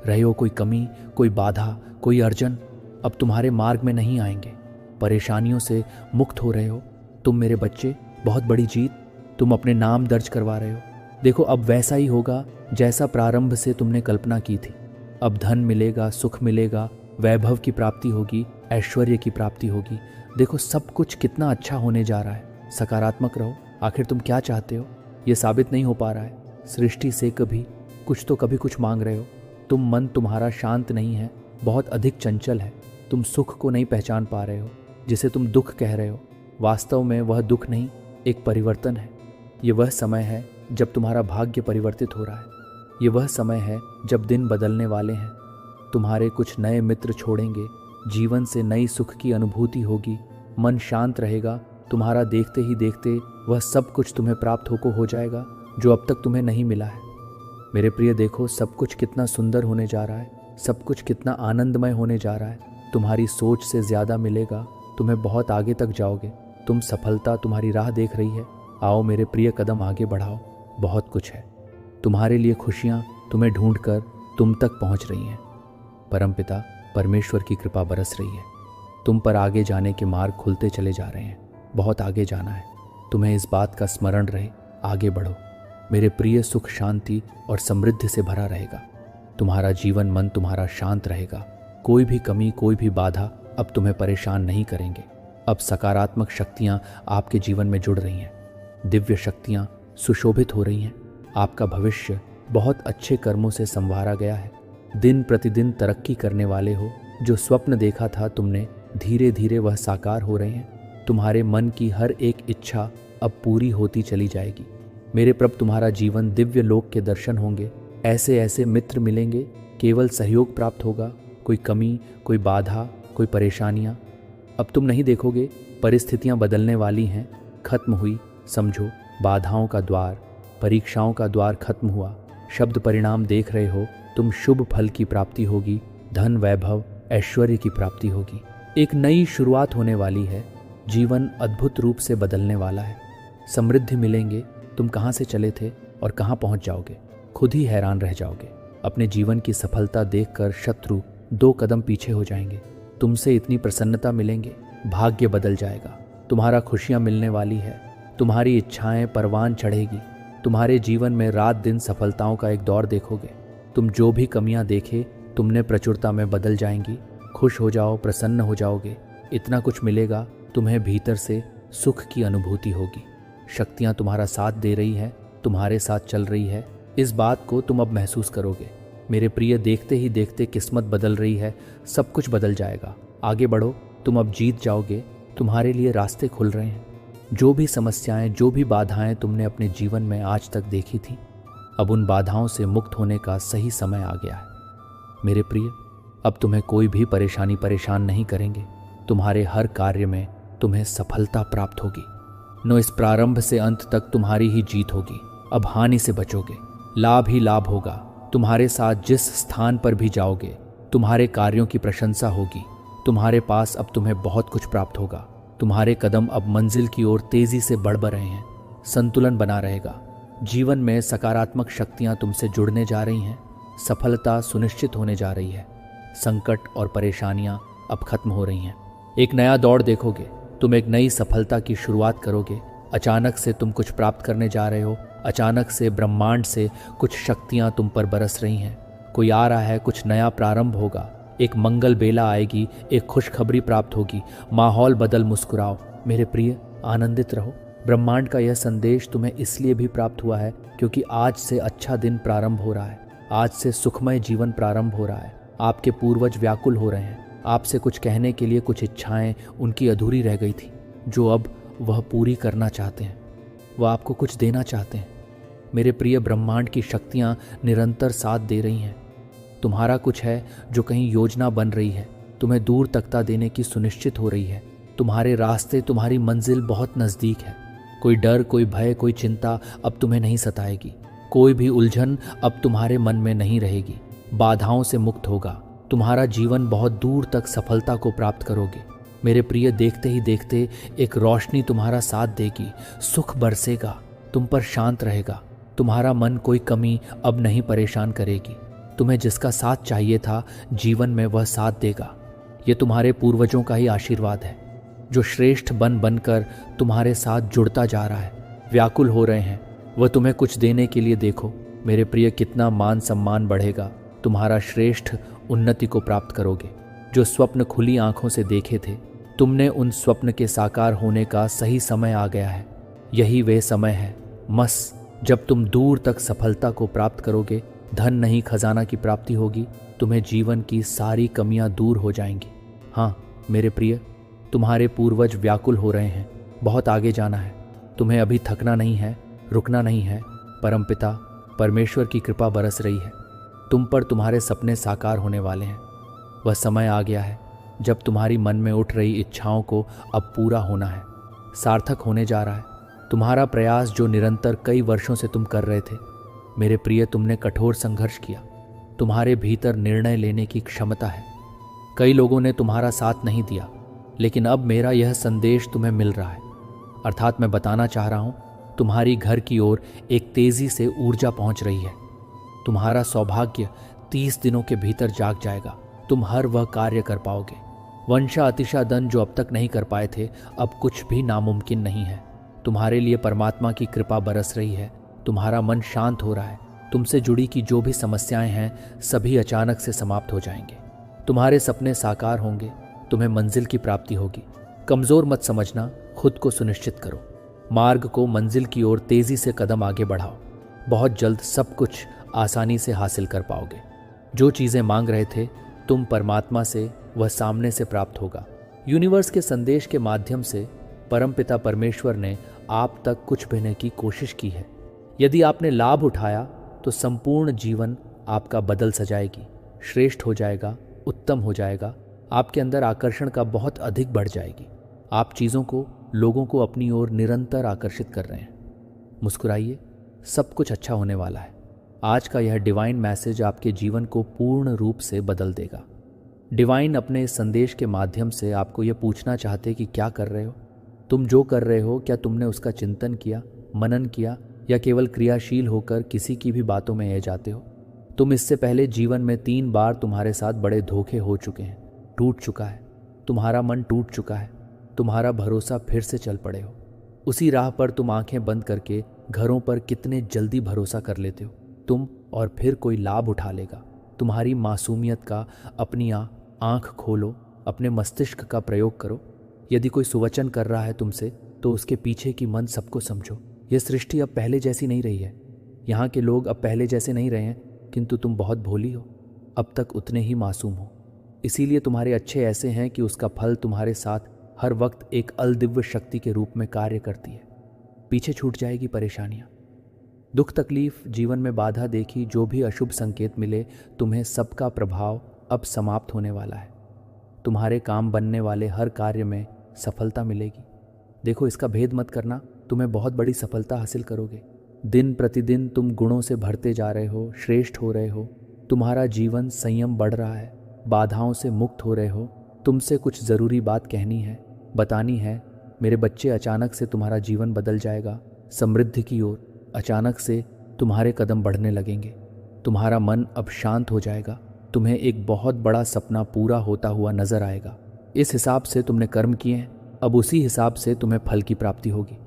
रहे हो कोई कमी, कोई बाधा, कोई अर्जन अब तुम्हारे मार्ग में नहीं आएंगे। परेशानियों से मुक्त हो रहे हो तुम मेरे बच्चे। बहुत बड़ी जीत तुम अपने नाम दर्ज करवा रहे हो। देखो, अब वैसा ही होगा जैसा प्रारंभ से तुमने कल्पना की थी। अब धन मिलेगा, सुख मिलेगा, वैभव की प्राप्ति होगी, ऐश्वर्य की प्राप्ति होगी। देखो, सब कुछ कितना अच्छा होने जा रहा है। सकारात्मक रहो। आखिर तुम क्या चाहते हो ये साबित नहीं हो पा रहा है। सृष्टि से कभी कुछ मांग रहे हो। मन तुम्हारा शांत नहीं है, बहुत अधिक चंचल है। तुम सुख को नहीं पहचान पा रहे हो जिसे तुम दुख कह रहे हो। वास्तव में वह दुख नहीं, एक परिवर्तन है। ये वह समय है जब तुम्हारा भाग्य परिवर्तित हो रहा है। ये वह समय है जब दिन बदलने वाले हैं। तुम्हारे कुछ नए मित्र छोड़ेंगे। जीवन से नई सुख की अनुभूति होगी। मन शांत रहेगा। तुम्हारा देखते ही देखते वह सब कुछ तुम्हें प्राप्त हो जाएगा जो अब तक तुम्हें नहीं मिला है। मेरे प्रिय, देखो, सब कुछ कितना सुंदर होने जा रहा है। सब कुछ कितना आनंदमय होने जा रहा है। तुम्हारी सोच से ज़्यादा मिलेगा। तुम्हें बहुत आगे तक जाओगे। सफलता तुम्हारी राह देख रही है। आओ मेरे प्रिय, कदम आगे बढ़ाओ। बहुत कुछ है तुम्हारे लिए। खुशियाँ तुम्हें ढूंढकर तुम तक पहुँच रही हैं। परमपिता परमेश्वर की कृपा बरस रही है। तुम पर आगे जाने के मार्ग खुलते चले जा रहे हैं। बहुत आगे जाना है। तुम्हें इस बात का स्मरण रहे, आगे बढ़ो। मेरे प्रिय, सुख, शांति और समृद्धि से भरा रहेगा। तुम्हारा जीवन, मन तुम्हारा शांत रहेगा। कोई भी कमी, कोई भी बाधा अब तुम्हें परेशान नहीं करेंगे। अब सकारात्मक शक्तियाँ आपके जीवन में जुड़ रही हैं। दिव्य शक्तियाँ सुशोभित हो रही हैं। आपका भविष्य बहुत अच्छे कर्मों से संवारा गया है। दिन प्रतिदिन तरक्की करने वाले हो। जो स्वप्न देखा था तुमने, धीरे धीरे वह साकार हो रहे हैं। तुम्हारे मन की हर एक इच्छा अब पूरी होती चली जाएगी। मेरे प्रभु, तुम्हारा जीवन दिव्य लोक के दर्शन होंगे। ऐसे ऐसे मित्र मिलेंगे। केवल सहयोग प्राप्त होगा। कोई कमी, कोई बाधा, कोई परेशानियाँ अब तुम नहीं देखोगे। परिस्थितियाँ बदलने वाली हैं। खत्म हुई, समझो, बाधाओं का द्वार। परीक्षाओं का द्वार खत्म हुआ। शब्द परिणाम देख रहे हो तुम। शुभ फल की प्राप्ति होगी। धन, वैभव, ऐश्वर्य की प्राप्ति होगी। एक नई शुरुआत होने वाली है। जीवन अद्भुत रूप से बदलने वाला है। समृद्धि मिलेंगे। तुम कहाँ से चले थे और कहाँ पहुँच जाओगे, खुद ही हैरान रह जाओगे। अपने जीवन की सफलता देखकर शत्रु 2 कदम पीछे हो जाएंगे। तुमसे इतनी प्रसन्नता मिलेंगे, भाग्य बदल जाएगा। तुम्हारा खुशियाँ मिलने वाली है। तुम्हारी इच्छाएं परवान चढ़ेगी। तुम्हारे जीवन में रात दिन सफलताओं का एक दौर देखोगे। तुम जो भी कमियां देखे तुमने प्रचुरता में बदल जाएंगी। खुश हो जाओ, प्रसन्न हो जाओगे। इतना कुछ मिलेगा, तुम्हें भीतर से सुख की अनुभूति होगी। शक्तियां तुम्हारा साथ दे रही है, तुम्हारे साथ चल रही है। इस बात को तुम अब महसूस करोगे। मेरे प्रिय, देखते ही देखते किस्मत बदल रही है। सब कुछ बदल जाएगा। आगे बढ़ो, तुम अब जीत जाओगे। तुम्हारे लिए रास्ते खुल रहे हैं। जो भी समस्याएं, जो भी बाधाएं तुमने अपने जीवन में आज तक देखी थी, अब उन बाधाओं से मुक्त होने का सही समय आ गया है। मेरे प्रिय, अब तुम्हें कोई भी परेशानी परेशान नहीं करेंगे। तुम्हारे हर कार्य में तुम्हें सफलता प्राप्त होगी। नो, इस प्रारंभ से अंत तक तुम्हारी ही जीत होगी। अब हानि से बचोगे, लाभ ही लाभ होगा। तुम्हारे साथ जिस स्थान पर भी जाओगे, तुम्हारे कार्यों की प्रशंसा होगी। तुम्हारे पास अब तुम्हें बहुत कुछ प्राप्त होगा। तुम्हारे कदम अब मंजिल की ओर तेजी से बढ़ रहे हैं। संतुलन बना रहेगा। जीवन में सकारात्मक शक्तियां तुमसे जुड़ने जा रही हैं। सफलता सुनिश्चित होने जा रही है। संकट और परेशानियां अब खत्म हो रही हैं। एक नया दौर देखोगे। तुम एक नई सफलता की शुरुआत करोगे। अचानक से तुम कुछ प्राप्त करने जा रहे हो। अचानक से ब्रह्मांड से कुछ शक्तियां तुम पर बरस रही हैं। कोई आ रहा है, कुछ नया प्रारंभ होगा। एक मंगल बेला आएगी, एक खुशखबरी प्राप्त होगी। माहौल बदल, मुस्कुराओ। मेरे प्रिय, आनंदित रहो। ब्रह्मांड का यह संदेश तुम्हें इसलिए भी प्राप्त हुआ है क्योंकि आज से अच्छा दिन प्रारंभ हो रहा है। आज से सुखमय जीवन प्रारंभ हो रहा है। आपके पूर्वज व्याकुल हो रहे हैं। आपसे कुछ कहने के लिए कुछ इच्छाएं उनकी अधूरी रह गई थी, जो अब वह पूरी करना चाहते हैं। वह आपको कुछ देना चाहते हैं। मेरे प्रिय, ब्रह्मांड की शक्तियां निरंतर साथ दे रही हैं। तुम्हारा कुछ है जो कहीं योजना बन रही है। तुम्हें दूर तकता देने की सुनिश्चित हो रही है। तुम्हारे रास्ते, तुम्हारी मंजिल बहुत नज़दीक है। कोई डर, कोई भय, कोई चिंता अब तुम्हें नहीं सताएगी। कोई भी उलझन अब तुम्हारे मन में नहीं रहेगी। बाधाओं से मुक्त होगा। तुम्हारा जीवन बहुत दूर तक सफलता को प्राप्त करोगे। मेरे प्रिय, देखते ही देखते एक रोशनी तुम्हारा साथ देगी। सुख बरसेगा, तुम पर शांत रहेगा। तुम्हारा मन कोई कमी अब नहीं परेशान करेगी। तुम्हें जिसका साथ चाहिए था जीवन में, वह साथ देगा। ये तुम्हारे पूर्वजों का ही आशीर्वाद है, जो श्रेष्ठ बन बनकर तुम्हारे साथ जुड़ता जा रहा है। व्याकुल हो रहे हैं, वह तुम्हें कुछ देने के लिए। देखो मेरे प्रिय, कितना मान सम्मान बढ़ेगा। तुम्हारा श्रेष्ठ उन्नति को प्राप्त करोगे। जो स्वप्न खुली आंखों से देखे थे तुमने, उन स्वप्न के साकार होने का सही समय आ गया है। यही वे समय है जब तुम दूर तक सफलता को प्राप्त करोगे। धन नहीं, खजाना की प्राप्ति होगी। तुम्हें जीवन की सारी कमियां दूर हो जाएंगी। हाँ मेरे प्रिय, तुम्हारे पूर्वज व्याकुल हो रहे हैं। बहुत आगे जाना है। तुम्हें अभी थकना नहीं है, रुकना नहीं है। परमपिता परमेश्वर की कृपा बरस रही है। तुम पर तुम्हारे सपने साकार होने वाले हैं। वह समय आ गया है जब तुम्हारी मन में उठ रही इच्छाओं को अब पूरा होना है, सार्थक होने जा रहा है। तुम्हारा प्रयास जो निरंतर कई वर्षों से तुम कर रहे थे, मेरे प्रिय, तुमने कठोर संघर्ष किया। तुम्हारे भीतर निर्णय लेने की क्षमता है। कई लोगों ने तुम्हारा साथ नहीं दिया, लेकिन अब मेरा यह संदेश तुम्हें मिल रहा है। अर्थात मैं बताना चाह रहा हूं, तुम्हारी घर की ओर एक तेजी से ऊर्जा पहुंच रही है। तुम्हारा सौभाग्य 30 दिनों के भीतर जाग जाएगा। तुम हर वह कार्य कर पाओगे। वंशा अतिशा धन जो अब तक नहीं कर पाए थे, अब कुछ भी नामुमकिन नहीं है। तुम्हारे लिए परमात्मा की कृपा बरस रही है। तुम्हारा मन शांत हो रहा है। तुमसे जुड़ी की जो भी समस्याएं हैं, सभी अचानक से समाप्त हो जाएंगे। तुम्हारे सपने साकार होंगे। तुम्हें मंजिल की प्राप्ति होगी। कमजोर मत समझना, खुद को सुनिश्चित करो। मार्ग को मंजिल की ओर तेजी से कदम आगे बढ़ाओ। बहुत जल्द सब कुछ आसानी से हासिल कर पाओगे। जो चीजें मांग रहे थे तुम परमात्मा से, वह सामने से प्राप्त होगा। यूनिवर्स के संदेश के माध्यम से परमपिता परमेश्वर ने आप तक कुछ भेजने की कोशिश की है। यदि आपने लाभ उठाया तो संपूर्ण जीवन आपका बदल सजाएगी, श्रेष्ठ हो जाएगा, उत्तम हो जाएगा। आपके अंदर आकर्षण का बहुत अधिक बढ़ जाएगी। आप चीज़ों को, लोगों को अपनी ओर निरंतर आकर्षित कर रहे हैं। मुस्कुराइए, सब कुछ अच्छा होने वाला है। आज का यह डिवाइन मैसेज आपके जीवन को पूर्ण रूप से बदल देगा। डिवाइन अपने इस संदेश के माध्यम से आपको यह पूछना चाहते कि क्या कर रहे हो। तुम जो कर रहे हो, क्या तुमने उसका चिंतन किया, मनन किया, या केवल क्रियाशील होकर किसी की भी बातों में आ जाते हो। तुम इससे पहले जीवन में 3 बार तुम्हारे साथ बड़े धोखे हो चुके हैं। टूट चुका है, तुम्हारा मन टूट चुका है। तुम्हारा भरोसा फिर से चल पड़े हो। उसी राह पर तुम आंखें बंद करके घरों पर कितने जल्दी भरोसा कर लेते हो तुम, और फिर कोई लाभ उठा लेगा। तुम्हारी मासूमियत का अपनी आंख खोलो, अपने मस्तिष्क का प्रयोग करो। यदि कोई सुवचन कर रहा है तुमसे, तो उसके पीछे की मन सबको समझो। यह सृष्टि अब पहले जैसी नहीं रही है। यहाँ के लोग अब पहले जैसे नहीं रहे हैं, किंतु तुम बहुत भोली हो, अब तक उतने ही मासूम हो। इसीलिए तुम्हारे अच्छे ऐसे हैं कि उसका फल तुम्हारे साथ हर वक्त एक अलदिव्य शक्ति के रूप में कार्य करती है। पीछे छूट जाएगी परेशानियां, दुख तकलीफ, जीवन में बाधा देखी, जो भी अशुभ संकेत मिले, तुम्हें सबका प्रभाव अब समाप्त होने वाला है। तुम्हारे काम बनने वाले हर कार्य में सफलता मिलेगी। देखो, इसका भेद मत करना, तुम्हें बहुत बड़ी सफलता हासिल करोगे। दिन प्रतिदिन तुम गुणों से भरते जा रहे हो, श्रेष्ठ हो रहे हो। तुम्हारा जीवन संयम बढ़ रहा है, बाधाओं से मुक्त हो रहे हो। तुमसे कुछ ज़रूरी बात कहनी है, बतानी है। मेरे बच्चे, अचानक से तुम्हारा जीवन बदल जाएगा। समृद्धि की ओर अचानक से तुम्हारे कदम बढ़ने लगेंगे। तुम्हारा मन अब शांत हो जाएगा। तुम्हें एक बहुत बड़ा सपना पूरा होता हुआ नजर आएगा। इस हिसाब से तुमने कर्म किए हैं, अब उसी हिसाब से तुम्हें फल की प्राप्ति होगी।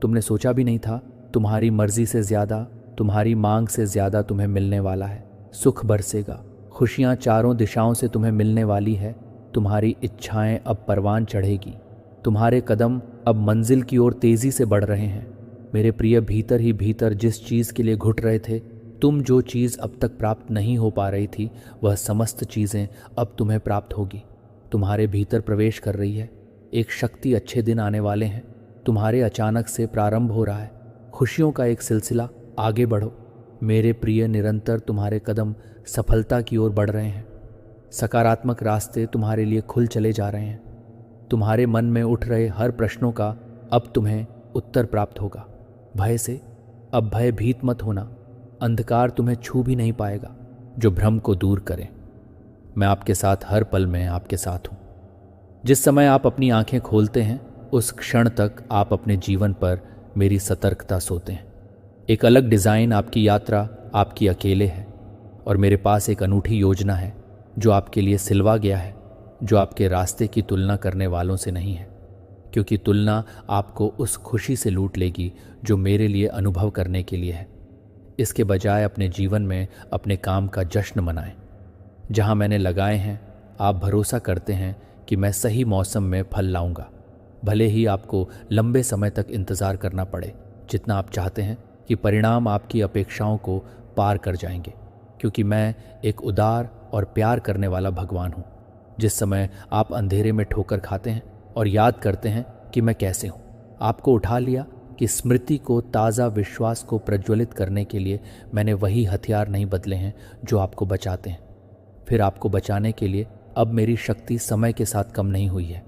तुमने सोचा भी नहीं था, तुम्हारी मर्जी से ज़्यादा, तुम्हारी मांग से ज़्यादा तुम्हें मिलने वाला है। सुख बरसेगा, खुशियाँ चारों दिशाओं से तुम्हें मिलने वाली है। तुम्हारी इच्छाएं अब परवान चढ़ेगी। तुम्हारे कदम अब मंजिल की ओर तेजी से बढ़ रहे हैं। मेरे प्रिय, भीतर ही भीतर जिस चीज़ के लिए घुट रहे थे तुम, जो चीज़ अब तक प्राप्त नहीं हो पा रही थी, वह समस्त चीज़ें अब तुम्हें प्राप्त होगी। तुम्हारे भीतर प्रवेश कर रही है एक शक्ति। अच्छे दिन आने वाले हैं। तुम्हारे अचानक से प्रारंभ हो रहा है खुशियों का एक सिलसिला। आगे बढ़ो मेरे प्रिय, निरंतर तुम्हारे कदम सफलता की ओर बढ़ रहे हैं। सकारात्मक रास्ते तुम्हारे लिए खुल चले जा रहे हैं। तुम्हारे मन में उठ रहे हर प्रश्नों का अब तुम्हें उत्तर प्राप्त होगा। भय से अब भयभीत मत होना। अंधकार तुम्हें छू भी नहीं पाएगा जो भ्रम को दूर करे। मैं आपके साथ हर पल में आपके साथ हूं। जिस समय आप अपनी आंखें खोलते हैं उस क्षण तक आप अपने जीवन पर मेरी सतर्कता सोते हैं। एक अलग डिज़ाइन आपकी यात्रा आपकी अकेले है, और मेरे पास एक अनूठी योजना है जो आपके लिए सिलवा गया है, जो आपके रास्ते की तुलना करने वालों से नहीं है, क्योंकि तुलना आपको उस खुशी से लूट लेगी जो मेरे लिए अनुभव करने के लिए है। इसके बजाय अपने जीवन में अपने काम का जश्न मनाएं। जहां मैंने लगाए हैं आप भरोसा करते हैं कि मैं सही मौसम में फल लाऊंगा, भले ही आपको लंबे समय तक इंतज़ार करना पड़े। जितना आप चाहते हैं कि परिणाम आपकी अपेक्षाओं को पार कर जाएंगे, क्योंकि मैं एक उदार और प्यार करने वाला भगवान हूँ। जिस समय आप अंधेरे में ठोकर खाते हैं और याद करते हैं कि मैं कैसे हूँ, आपको उठा लिया कि स्मृति को ताज़ा विश्वास को प्रज्वलित करने के लिए मैंने वही हथियार नहीं बदले हैं जो आपको बचाते हैं। फिर आपको बचाने के लिए अब मेरी शक्ति समय के साथ कम नहीं हुई है।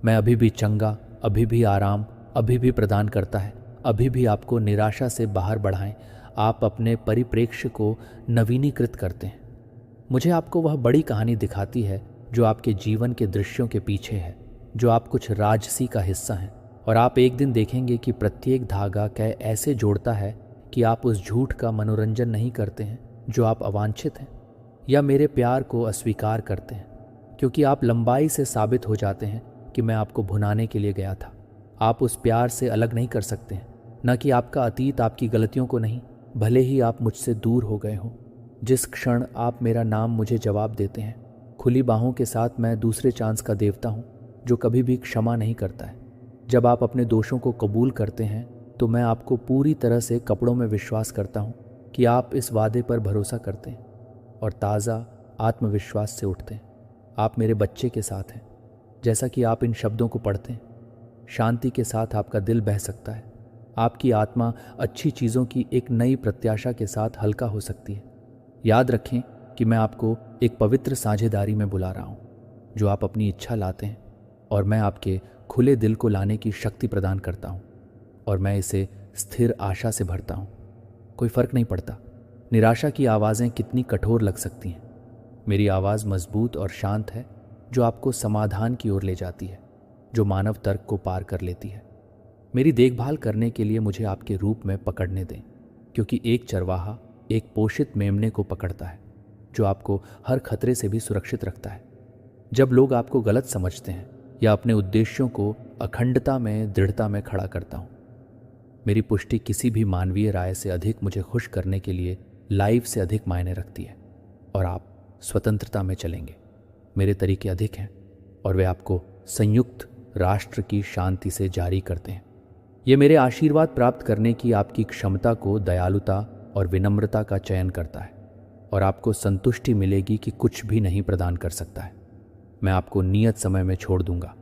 मैं अभी भी चंगा, अभी भी आराम, अभी भी प्रदान करता है, अभी भी आपको निराशा से बाहर बढ़ाएं। आप अपने परिप्रेक्ष्य को नवीनीकृत करते हैं। मुझे आपको वह बड़ी कहानी दिखाती है जो आपके जीवन के दृश्यों के पीछे है, जो आप कुछ राजसी का हिस्सा हैं, और आप एक दिन देखेंगे कि प्रत्येक धागा कै ऐसे जोड़ता है कि आप उस झूठ का मनोरंजन नहीं करते हैं जो आप अवांछित हैं, या मेरे प्यार को अस्वीकार करते हैं, क्योंकि आप लंबाई से साबित हो जाते हैं कि मैं आपको भुनाने के लिए गया था। आप उस प्यार से अलग नहीं कर सकते हैं, न कि आपका अतीत आपकी गलतियों को नहीं, भले ही आप मुझसे दूर हो गए हों। जिस क्षण आप मेरा नाम मुझे जवाब देते हैं, खुली बाहों के साथ मैं दूसरे चांस का देवता हूँ जो कभी भी क्षमा नहीं करता है। जब आप अपने दोषों को कबूल करते हैं तो मैं आपको पूरी तरह से कपड़ों में विश्वास करता हूँ कि आप इस वादे पर भरोसा करते हैं और ताज़ा आत्मविश्वास से उठते हैं। आप मेरे बच्चे के साथ हैं। जैसा कि आप इन शब्दों को पढ़ते हैं, शांति के साथ आपका दिल बह सकता है। आपकी आत्मा अच्छी चीज़ों की एक नई प्रत्याशा के साथ हल्का हो सकती है। याद रखें कि मैं आपको एक पवित्र साझेदारी में बुला रहा हूँ, जो आप अपनी इच्छा लाते हैं और मैं आपके खुले दिल को लाने की शक्ति प्रदान करता हूँ, और मैं इसे स्थिर आशा से भरता हूँ। कोई फर्क नहीं पड़ता निराशा की आवाज़ें कितनी कठोर लग सकती हैं। मेरी आवाज़ मजबूत और शांत है, जो आपको समाधान की ओर ले जाती है, जो मानव तर्क को पार कर लेती है। मेरी देखभाल करने के लिए मुझे आपके रूप में पकड़ने दें, क्योंकि एक चरवाहा एक पोषित मेमने को पकड़ता है, जो आपको हर खतरे से भी सुरक्षित रखता है। जब लोग आपको गलत समझते हैं या अपने उद्देश्यों को अखंडता में दृढ़ता में खड़ा करता हूँ, मेरी पुष्टि किसी भी मानवीय राय से अधिक मुझे खुश करने के लिए लाइफ से अधिक मायने रखती है। और आप स्वतंत्रता में चलेंगे। मेरे तरीके अधिक हैं और वे आपको संयुक्त राष्ट्र की शांति से जारी करते हैं। ये मेरे आशीर्वाद प्राप्त करने की आपकी क्षमता को दयालुता और विनम्रता का चयन करता है, और आपको संतुष्टि मिलेगी कि कुछ भी नहीं प्रदान कर सकता है। मैं आपको नियत समय में छोड़ दूंगा।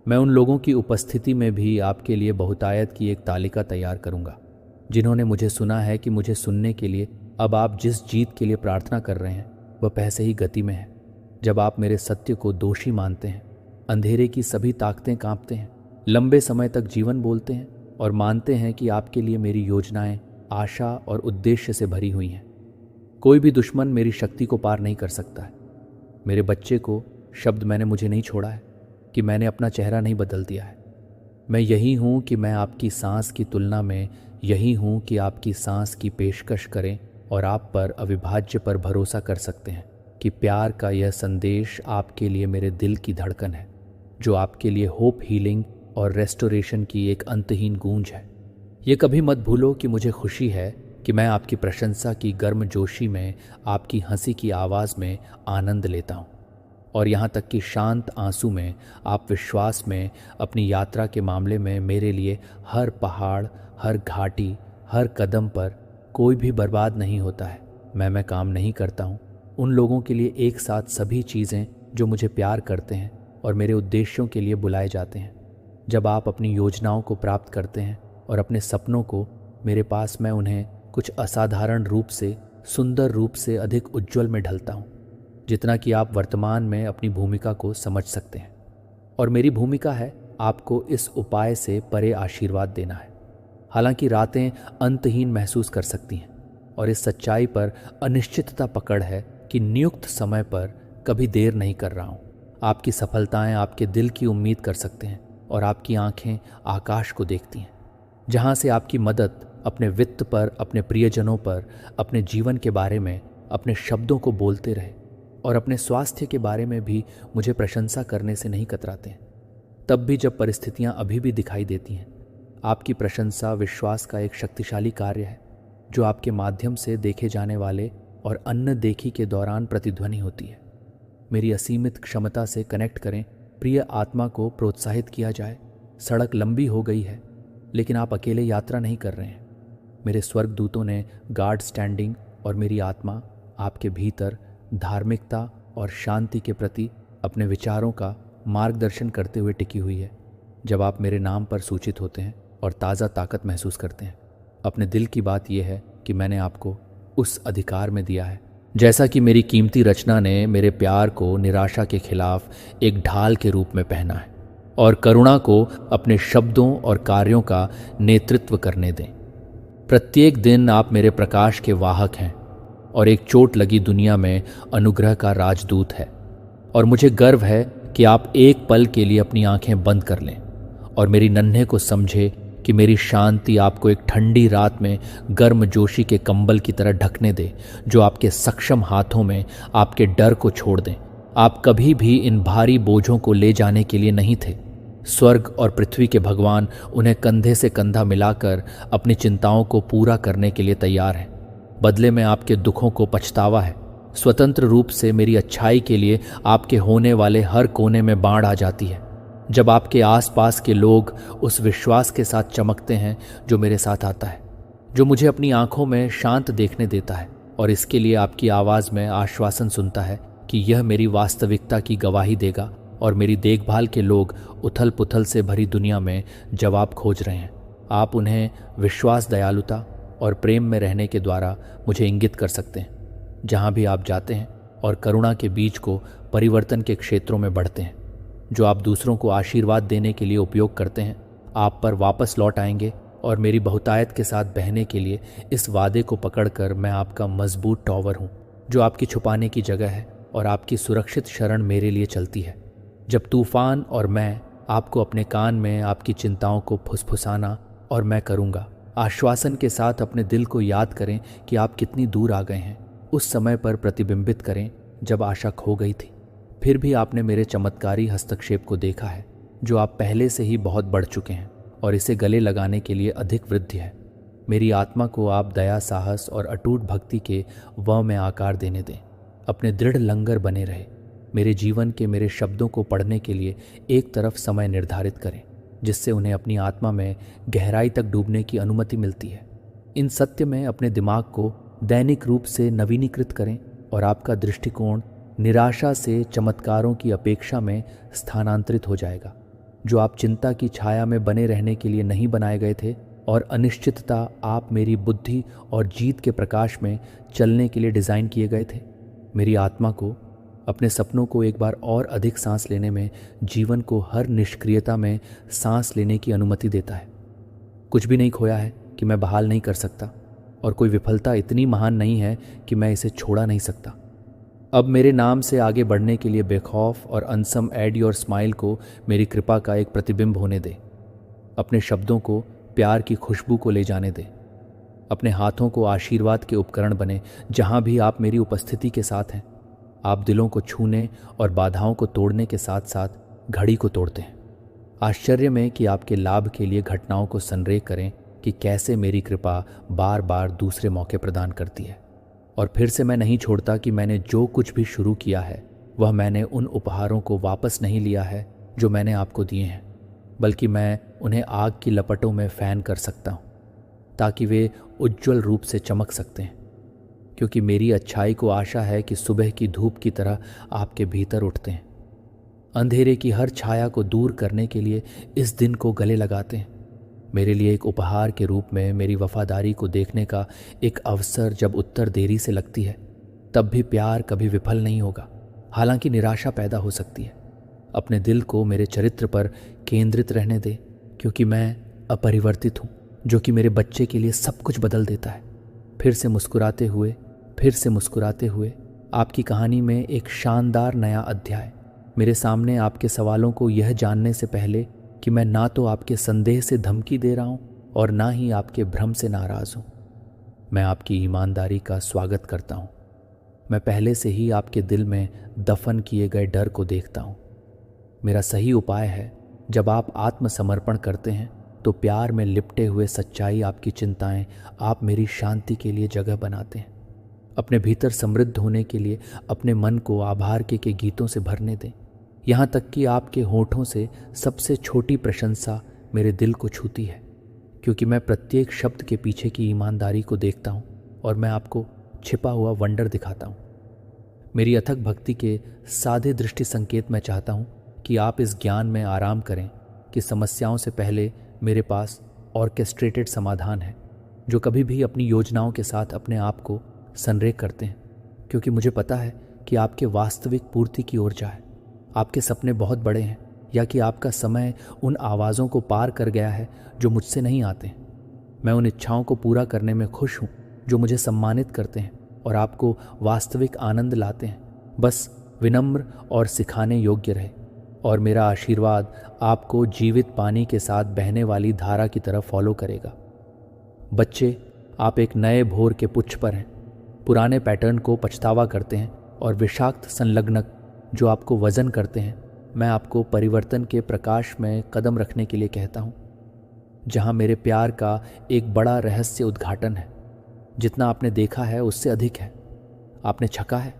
मैं उन लोगों की उपस्थिति में भी आपके लिए बहुतायत की एक तालिका तैयार करूंगा, जिन्होंने मुझे सुना है कि मुझे सुनने के लिए अब आप जिस जीत के लिए प्रार्थना कर रहे हैं वह पैसे ही गति में है। जब आप मेरे सत्य को दोषी मानते हैं, अंधेरे की सभी ताकतें कांपते हैं, लंबे समय तक जीवन बोलते हैं और मानते हैं कि आपके लिए मेरी योजनाएं आशा और उद्देश्य से भरी हुई हैं, कोई भी दुश्मन मेरी शक्ति को पार नहीं कर सकता है। मेरे बच्चे को शब्द मैंने मुझे नहीं छोड़ा है कि मैंने अपना चेहरा नहीं बदल दिया है। मैं यही हूँ कि मैं आपकी सांस की तुलना में यही हूँ कि आपकी सांस की पेशकश करें, और आप पर अविभाज्य पर भरोसा कर सकते हैं कि प्यार का यह संदेश आपके लिए मेरे दिल की धड़कन है, जो आपके लिए होप, हीलिंग और रेस्टोरेशन की एक अंतहीन गूंज है। ये कभी मत भूलो कि मुझे खुशी है कि मैं आपकी प्रशंसा की गर्मजोशी में, आपकी हंसी की आवाज़ में आनंद लेता हूँ, और यहाँ तक कि शांत आंसू में, आप विश्वास में, अपनी यात्रा के मामले में मेरे लिए हर पहाड़, हर घाटी, हर कदम पर कोई भी बर्बाद नहीं होता है। मैं काम नहीं करता हूँ उन लोगों के लिए एक साथ सभी चीज़ें जो मुझे प्यार करते हैं और मेरे उद्देश्यों के लिए बुलाए जाते हैं। जब आप अपनी योजनाओं को प्राप्त करते हैं और अपने सपनों को मेरे पास, मैं उन्हें कुछ असाधारण रूप से, सुंदर रूप से अधिक उज्जवल में ढलता हूँ। जितना कि आप वर्तमान में अपनी भूमिका को समझ सकते हैं। और मेरी भूमिका है आपको इस उपाय से परे आशीर्वाद देना है। हालांकि रातें अंतहीन महसूस कर सकती हैं और इस सच्चाई पर अनिश्चितता पकड़ है कि नियुक्त समय पर कभी देर नहीं कर रहा हूँ। आपकी सफलताएं आपके दिल की उम्मीद कर सकते हैं और आपकी आंखें आकाश को देखती हैं, जहाँ से आपकी मदद अपने वित्त पर, अपने प्रियजनों पर, अपने जीवन के बारे में अपने शब्दों को बोलते रहे और अपने स्वास्थ्य के बारे में भी मुझे प्रशंसा करने से नहीं कतराते हैं। तब भी जब परिस्थितियां अभी भी दिखाई देती हैं, आपकी प्रशंसा विश्वास का एक शक्तिशाली कार्य है जो आपके माध्यम से देखे जाने वाले और अनदेखी के दौरान प्रतिध्वनि होती है। मेरी असीमित क्षमता से कनेक्ट करें, प्रिय आत्मा को प्रोत्साहित किया जाए। सड़क लंबी हो गई है लेकिन आप अकेले यात्रा नहीं कर रहे हैं। मेरे स्वर्गदूतों ने गार्ड स्टैंडिंग और मेरी आत्मा आपके भीतर धार्मिकता और शांति के प्रति अपने विचारों का मार्गदर्शन करते हुए टिकी हुई है। जब आप मेरे नाम पर सूचित होते हैं और ताज़ा ताकत महसूस करते हैं, अपने दिल की बात यह है कि मैंने आपको उस अधिकार में दिया है, जैसा कि मेरी कीमती रचना ने मेरे प्यार को निराशा के खिलाफ एक ढाल के रूप में पहना है, और करुणा को अपने शब्दों और कार्यों का नेतृत्व करने दें। प्रत्येक दिन आप मेरे प्रकाश के वाहक हैं और एक चोट लगी दुनिया में अनुग्रह का राजदूत है। और मुझे गर्व है कि आप एक पल के लिए अपनी आंखें बंद कर लें और मेरी नन्हे को समझे कि मेरी शांति आपको एक ठंडी रात में गर्म जोशी के कंबल की तरह ढकने दे, जो आपके सक्षम हाथों में आपके डर को छोड़ दें। आप कभी भी इन भारी बोझों को ले जाने के लिए नहीं थे। स्वर्ग और पृथ्वी के भगवान उन्हें कंधे से कंधा मिलाकर अपनी चिंताओं को पूरा करने के लिए तैयार हैं। बदले में आपके दुखों को पछतावा है। स्वतंत्र रूप से मेरी अच्छाई के लिए आपके होने वाले हर कोने में बाढ़ आ जाती है जब आपके आसपास के लोग उस विश्वास के साथ चमकते हैं जो मेरे साथ आता है, जो मुझे अपनी आंखों में शांत देखने देता है और इसके लिए आपकी आवाज़ में आश्वासन सुनता है कि यह मेरी वास्तविकता की गवाही देगा और मेरी देखभाल के लोग उथल पुथल से भरी दुनिया में जवाब खोज रहे हैं। आप उन्हें विश्वास, दयालुता और प्रेम में रहने के द्वारा मुझे इंगित कर सकते हैं जहाँ भी आप जाते हैं, और करुणा के बीज को परिवर्तन के क्षेत्रों में बढ़ते हैं जो आप दूसरों को आशीर्वाद देने के लिए उपयोग करते हैं। आप पर वापस लौट आएंगे और मेरी बहुतायत के साथ बहने के लिए इस वादे को पकड़कर मैं आपका मजबूत टॉवर हूँ जो आपकी छुपाने की जगह है और आपकी सुरक्षित शरण मेरे लिए चलती है। जब तूफान और मैं आपको अपने कान में आपकी चिंताओं को फुसफुसाना और मैं करूँगा, आश्वासन के साथ अपने दिल को याद करें कि आप कितनी दूर आ गए हैं। उस समय पर प्रतिबिंबित करें जब आशा खो गई थी। फिर भी आपने मेरे चमत्कारी हस्तक्षेप को देखा है जो आप पहले से ही बहुत बढ़ चुके हैं और इसे गले लगाने के लिए अधिक वृद्धि है। मेरी आत्मा को आप दया, साहस और अटूट भक्ति के व में आकार देने दें। अपने दृढ़ लंगर बने रहे। मेरे जीवन के मेरे शब्दों को पढ़ने के लिए एक तरफ समय निर्धारित करें जिससे उन्हें अपनी आत्मा में गहराई तक डूबने की अनुमति मिलती है। इन सत्य में अपने दिमाग को दैनिक रूप से नवीनीकृत करें और आपका दृष्टिकोण निराशा से चमत्कारों की अपेक्षा में स्थानांतरित हो जाएगा, जो आप चिंता की छाया में बने रहने के लिए नहीं बनाए गए थे, और अनिश्चितता आप मेरी बुद्धि और जीत के प्रकाश में चलने के लिए डिज़ाइन किए गए थे। मेरी आत्मा को अपने सपनों को एक बार और अधिक सांस लेने में, जीवन को हर निष्क्रियता में सांस लेने की अनुमति देता है। कुछ भी नहीं खोया है कि मैं बहाल नहीं कर सकता, और कोई विफलता इतनी महान नहीं है कि मैं इसे छोड़ा नहीं सकता। अब मेरे नाम से आगे बढ़ने के लिए बेखौफ और अनसम एड योर स्माइल को मेरी कृपा का एक प्रतिबिंब होने दे। अपने शब्दों को प्यार की खुशबू को ले जाने दे। अपने हाथों को आशीर्वाद के उपकरण बने जहाँ भी आप मेरी उपस्थिति के साथ हैं। आप दिलों को छूने और बाधाओं को तोड़ने के साथ साथ घड़ी को तोड़ते हैं। आश्चर्य में कि आपके लाभ के लिए घटनाओं को संरेख करें कि कैसे मेरी कृपा बार बार दूसरे मौके प्रदान करती है। और फिर से मैं नहीं छोड़ता कि मैंने जो कुछ भी शुरू किया है वह मैंने उन उपहारों को वापस नहीं लिया है जो मैंने आपको दिए हैं, बल्कि मैं उन्हें आग की लपटों में फैन कर सकता हूँ ताकि वे उज्ज्वल रूप से चमक सकते हैं, क्योंकि मेरी अच्छाई को आशा है कि सुबह की धूप की तरह आपके भीतर उठते हैं। अंधेरे की हर छाया को दूर करने के लिए इस दिन को गले लगाते हैं। मेरे लिए एक उपहार के रूप में मेरी वफादारी को देखने का एक अवसर जब उत्तर देरी से लगती है, तब भी प्यार कभी विफल नहीं होगा। हालांकि निराशा पैदा हो सकती है। अपने दिल को मेरे चरित्र पर केंद्रित रहने दे, क्योंकि मैं अपरिवर्तित हूँ, जो कि मेरे बच्चे के लिए सब कुछ बदल देता है। फिर से मुस्कुराते हुए आपकी कहानी में एक शानदार नया अध्याय। मेरे सामने आपके सवालों को यह जानने से पहले कि मैं ना तो आपके संदेह से धमकी दे रहा हूँ और ना ही आपके भ्रम से नाराज़ हूँ। मैं आपकी ईमानदारी का स्वागत करता हूँ। मैं पहले से ही आपके दिल में दफन किए गए डर को देखता हूँ। मेरा सही उपाय है, जब आप आत्मसमर्पण करते हैं तो प्यार में लिपटे हुए सच्चाई आपकी चिंताएं आप मेरी शांति के लिए जगह बनाते हैं। अपने भीतर समृद्ध होने के लिए अपने मन को आभार के गीतों से भरने दें, यहाँ तक कि आपके होठों से सबसे छोटी प्रशंसा मेरे दिल को छूती है, क्योंकि मैं प्रत्येक शब्द के पीछे की ईमानदारी को देखता हूँ और मैं आपको छिपा हुआ वंडर दिखाता हूँ। मेरी अथक भक्ति के सादे दृष्टि संकेत मैं चाहता हूँ कि आप इस ज्ञान में आराम करें कि समस्याओं से पहले मेरे पास ऑर्केस्ट्रेटेड समाधान है, जो कभी भी अपनी योजनाओं के साथ अपने आप को संरेख करते हैं, क्योंकि मुझे पता है कि आपके वास्तविक पूर्ति की ओर जाए। आपके सपने बहुत बड़े हैं, या कि आपका समय उन आवाज़ों को पार कर गया है जो मुझसे नहीं आते। मैं उन इच्छाओं को पूरा करने में खुश हूँ जो मुझे सम्मानित करते हैं और आपको वास्तविक आनंद लाते हैं। बस विनम्र और सिखाने योग्य रहे, और मेरा आशीर्वाद आपको जीवित पानी के साथ बहने वाली धारा की तरह फॉलो करेगा। बच्चे, आप एक नए भोर के पुच्छ पर हैं। पुराने पैटर्न को पछतावा करते हैं और विषाक्त संलग्नक जो आपको वजन करते हैं, मैं आपको परिवर्तन के प्रकाश में कदम रखने के लिए कहता हूँ, जहाँ मेरे प्यार का एक बड़ा रहस्य उद्घाटन है। जितना आपने देखा है उससे अधिक है। आपने छका है,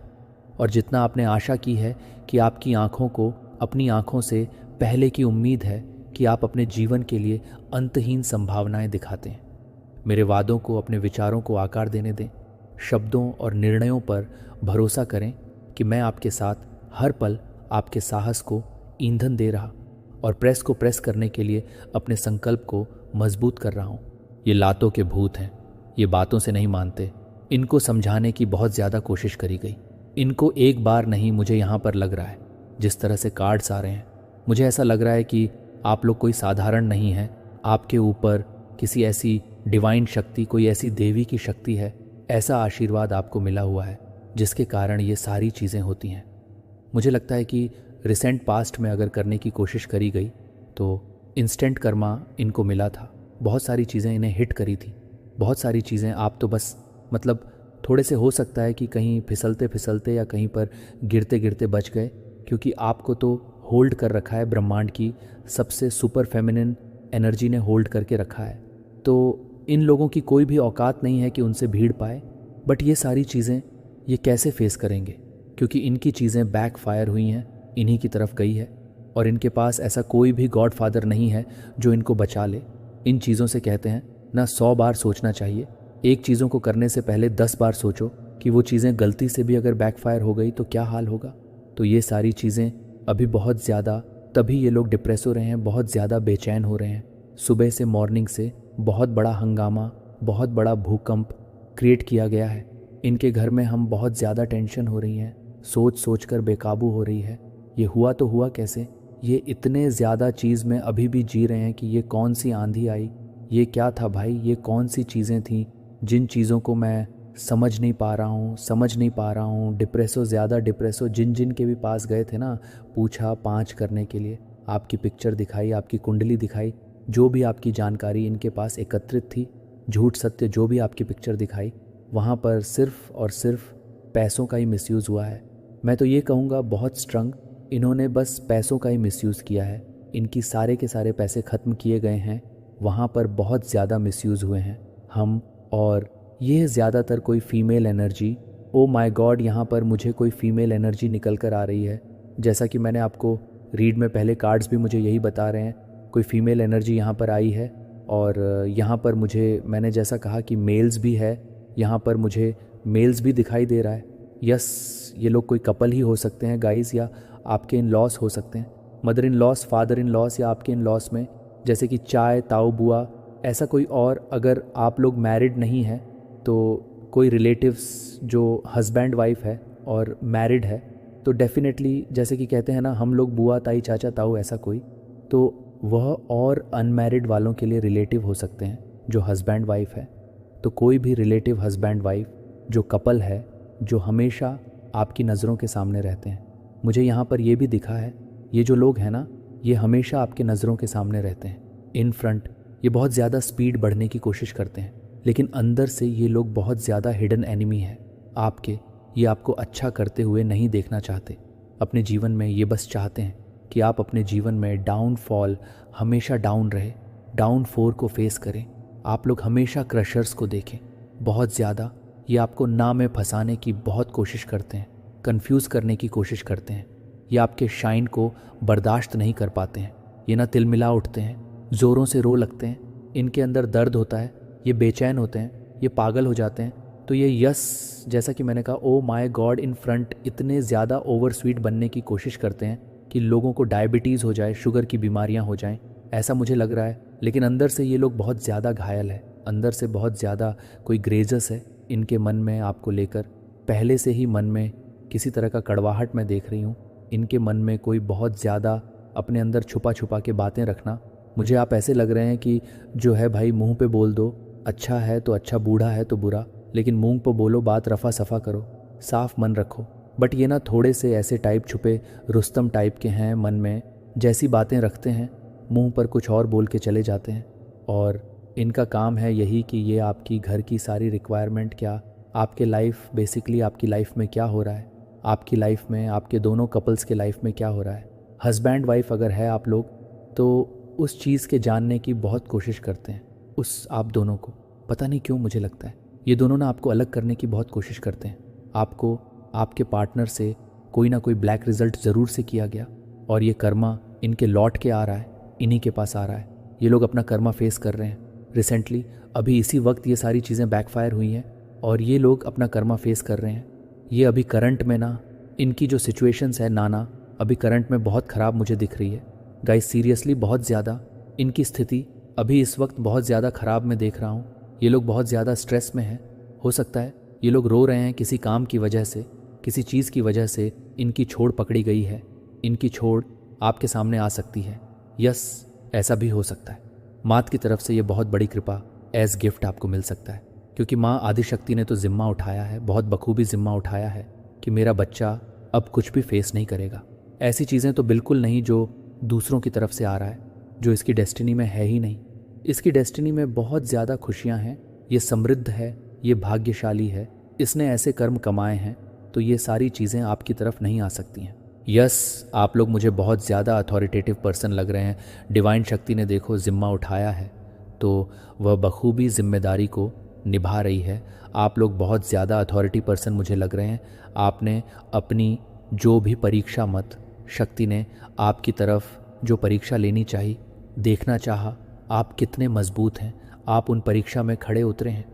और जितना आपने आशा की है कि आपकी आँखों को अपनी आँखों से पहले की उम्मीद है कि आप अपने जीवन के लिए अंतहीन संभावनाएं दिखाते हैं। मेरे वादों को, अपने विचारों को आकार देने दें। शब्दों और निर्णयों पर भरोसा करें कि मैं आपके साथ हर पल आपके साहस को ईंधन दे रहा और प्रेस को प्रेस करने के लिए अपने संकल्प को मजबूत कर रहा हूँ। ये लातों के भूत हैं, ये बातों से नहीं मानते। इनको समझाने की बहुत ज़्यादा कोशिश करी गई। इनको एक बार नहीं, मुझे यहाँ पर लग रहा है जिस तरह से कार्ड्स आ रहे हैं, मुझे ऐसा लग रहा है कि आप लोग कोई साधारण नहीं हैं। आपके ऊपर किसी ऐसी डिवाइन शक्ति, कोई ऐसी देवी की शक्ति है, ऐसा आशीर्वाद आपको मिला हुआ है जिसके कारण ये सारी चीज़ें होती हैं। मुझे लगता है कि रिसेंट पास्ट में अगर करने की कोशिश करी गई तो इंस्टेंट कर्मा इनको मिला था। बहुत सारी चीज़ें इन्हें हिट करी थी, बहुत सारी चीज़ें। आप तो बस थोड़े से हो सकता है कि कहीं फिसलते फिसलते या कहीं पर गिरते गिरते बच गए, क्योंकि आपको तो होल्ड कर रखा है ब्रह्मांड की सबसे सुपर फेमिनिन एनर्जी ने होल्ड करके रखा है। तो इन लोगों की कोई भी औकात नहीं है कि उनसे भीड़ पाए। बट ये सारी चीज़ें ये कैसे फेस करेंगे, क्योंकि इनकी चीज़ें बैकफायर हुई हैं, इन्हीं की तरफ गई है, और इनके पास ऐसा कोई भी गॉड फादर नहीं है जो इनको बचा ले। इन चीज़ों से कहते हैं ना 100 बार सोचना चाहिए। एक चीज़ों को करने से पहले 10 बार सोचो कि वो चीज़ें गलती से भी अगर बैकफायर हो गई तो क्या हाल होगा। तो ये सारी चीज़ें अभी बहुत ज़्यादा, तभी ये लोग डिप्रेस हो रहे हैं, बहुत ज़्यादा बेचैन हो रहे हैं। सुबह से, मॉर्निंग से बहुत बड़ा हंगामा, बहुत बड़ा भूकंप क्रिएट किया गया है इनके घर में। हम बहुत ज़्यादा टेंशन हो रही है, सोच सोच कर बेकाबू हो रही है। ये हुआ तो हुआ कैसे? ये इतने ज़्यादा चीज़ में अभी भी जी रहे हैं कि ये कौन सी आंधी आई, ये क्या था भाई, ये कौन सी चीज़ें थीं जिन चीज़ों को मैं समझ नहीं पा रहा हूँ। डिप्रेसो, ज़्यादा डिप्रेसो, जिन के भी पास गए थे ना, पूछा 5 करने के लिए, आपकी पिक्चर दिखाई, आपकी कुंडली दिखाई, जो भी आपकी जानकारी इनके पास एकत्रित थी, झूठ सत्य जो भी आपकी पिक्चर दिखाई, वहाँ पर सिर्फ और सिर्फ पैसों का ही मिसयूज़ हुआ है। मैं तो ये कहूँगा बहुत स्ट्रंग, इन्होंने बस पैसों का ही मिसयूज़ किया है। इनकी सारे के सारे पैसे ख़त्म किए गए हैं, वहाँ पर बहुत ज़्यादा मिसयूज़ हुए हैं हम। और ये ज़्यादातर कोई female energy, oh my God, यहाँ पर मुझे कोई फीमेल एनर्जी निकल कर आ रही है। जैसा कि मैंने आपको रीड में पहले कार्ड्स भी मुझे यही बता रहे हैं, कोई फीमेल एनर्जी यहाँ पर आई है। और यहाँ पर मैंने जैसा कहा कि मेल्स भी है, यहाँ पर मुझे मेल्स भी दिखाई दे रहा है। यस, ये लोग कोई कपल ही हो सकते हैं गाइस, या आपके इन लॉस हो सकते हैं, mother in loss, father in loss, या आपके इन लॉस में जैसे कि चाय, ताऊ बुआ, ऐसा कोई और। अगर आप लोग मैरिड नहीं हैं तो कोई रिलेटिव्स जो हस्बैंड वाइफ है और मैरिड है, तो डेफिनेटली जैसे कि कहते हैं ना हम लोग बुआ ताई चाचा ताऊ ऐसा कोई, तो वह और अनमैरिड वालों के लिए रिलेटिव हो सकते हैं जो हस्बैंड वाइफ है। तो कोई भी रिलेटिव हस्बैंड वाइफ जो कपल है जो हमेशा आपकी नज़रों के सामने रहते हैं। मुझे यहाँ पर यह भी दिखा है, ये जो लोग हैं ना ये हमेशा आपके नज़रों के सामने रहते हैं इन फ्रंट। ये बहुत ज़्यादा स्पीड बढ़ने की कोशिश करते हैं, लेकिन अंदर से ये लोग बहुत ज़्यादा हिडन एनिमी है आपके। ये आपको अच्छा करते हुए नहीं देखना चाहते अपने जीवन में। ये बस चाहते हैं कि आप अपने जीवन में डाउनफॉल हमेशा डाउन रहे, डाउन 4 को फेस करें। आप लोग हमेशा क्रशर्स को देखें बहुत ज़्यादा। ये आपको ना में फंसाने की बहुत कोशिश करते हैं, कंफ्यूज करने की कोशिश करते हैं। ये आपके शाइन को बर्दाश्त नहीं कर पाते हैं। ये ना तिलमिला उठते हैं, ज़ोरों से रो लगते हैं, इनके अंदर दर्द होता है, ये बेचैन होते हैं, ये पागल हो जाते हैं। तो ये यस जैसा कि मैंने कहा oh my God in front इतने ज़्यादा ओवर स्वीट बनने की कोशिश करते हैं कि लोगों को डायबिटीज़ हो जाए, शुगर की बीमारियां हो जाएं, ऐसा मुझे लग रहा है। लेकिन अंदर से ये लोग बहुत ज़्यादा घायल है, अंदर से बहुत ज़्यादा कोई ग्रेजस है इनके मन में आपको लेकर। पहले से ही मन में किसी तरह का कड़वाहट मैं देख रही हूँ इनके मन में, कोई बहुत ज़्यादा अपने अंदर छुपा छुपा के बातें रखना। मुझे आप ऐसे लग रहे हैं कि जो है भाई मुंह पे बोल दो, अच्छा है तो अच्छा, बूढ़ा है तो बुरा, लेकिन मुंह पे बोलो, बात रफ़ा सफ़ा करो, साफ मन रखो। बट ये ना थोड़े से ऐसे टाइप छुपे रुस्तम टाइप के हैं, मन में जैसी बातें रखते हैं मुंह पर कुछ और बोल के चले जाते हैं। और इनका काम है यही कि ये आपकी घर की सारी रिक्वायरमेंट, क्या आपके लाइफ बेसिकली आपकी लाइफ में क्या हो रहा है, आपकी लाइफ में, आपके दोनों कपल्स के लाइफ में क्या हो रहा है, हस्बैंड वाइफ अगर है आप लोग तो उस चीज़ के जानने की बहुत कोशिश करते हैं। उस आप दोनों को पता नहीं क्यों मुझे लगता है ये दोनों ना आपको अलग करने की बहुत कोशिश करते हैं। आपको आपके पार्टनर से कोई ना कोई ब्लैक रिजल्ट ज़रूर से किया गया और ये कर्मा इनके लौट के आ रहा है, इन्हीं के पास आ रहा है। ये लोग अपना कर्मा फेस कर रहे हैं रिसेंटली, अभी इसी वक्त ये सारी चीज़ें बैकफायर हुई हैं और ये लोग अपना कर्मा फेस कर रहे हैं। ये अभी करंट में ना इनकी जो सिचुएशंस है नाना अभी करंट में बहुत ख़राब मुझे दिख रही है गाइस, सीरियसली बहुत ज़्यादा इनकी स्थिति अभी इस वक्त बहुत ज़्यादा ख़राब मैं देख रहा हूँ। ये लोग बहुत ज़्यादा स्ट्रेस में हैं, हो सकता है ये लोग रो रहे हैं किसी काम की वजह से, किसी चीज़ की वजह से इनकी छोड़ पकड़ी गई है, इनकी छोड़ आपके सामने आ सकती है। यस ऐसा भी हो सकता है, मात की तरफ से ये बहुत बड़ी कृपा एज गिफ्ट आपको मिल सकता है, क्योंकि माँ आदिशक्ति ने तो ज़िम्मा उठाया है, बहुत बखूबी ज़िम्मा उठाया है कि मेरा बच्चा अब कुछ भी फेस नहीं करेगा। ऐसी चीज़ें तो बिल्कुल नहीं जो दूसरों की तरफ से आ रहा है, जो इसकी डेस्टिनी में है ही नहीं। इसकी डेस्टिनी में बहुत ज़्यादा खुशियाँ हैं, ये समृद्ध है, ये भाग्यशाली है, इसने ऐसे कर्म कमाए हैं, तो ये सारी चीज़ें आपकी तरफ नहीं आ सकती हैं। यस आप लोग मुझे बहुत ज़्यादा अथॉरिटेटिव पर्सन लग रहे हैं। डिवाइन शक्ति ने देखो ज़िम्मा उठाया है तो वह बखूबी जिम्मेदारी को निभा रही है। आप लोग बहुत ज़्यादा अथॉरिटी पर्सन मुझे लग रहे हैं। आपने अपनी जो भी परीक्षा मत, शक्ति ने आपकी तरफ जो परीक्षा लेनी चाहिए देखना चाहा, आप कितने मजबूत हैं, आप उन परीक्षा में खड़े उतरे हैं।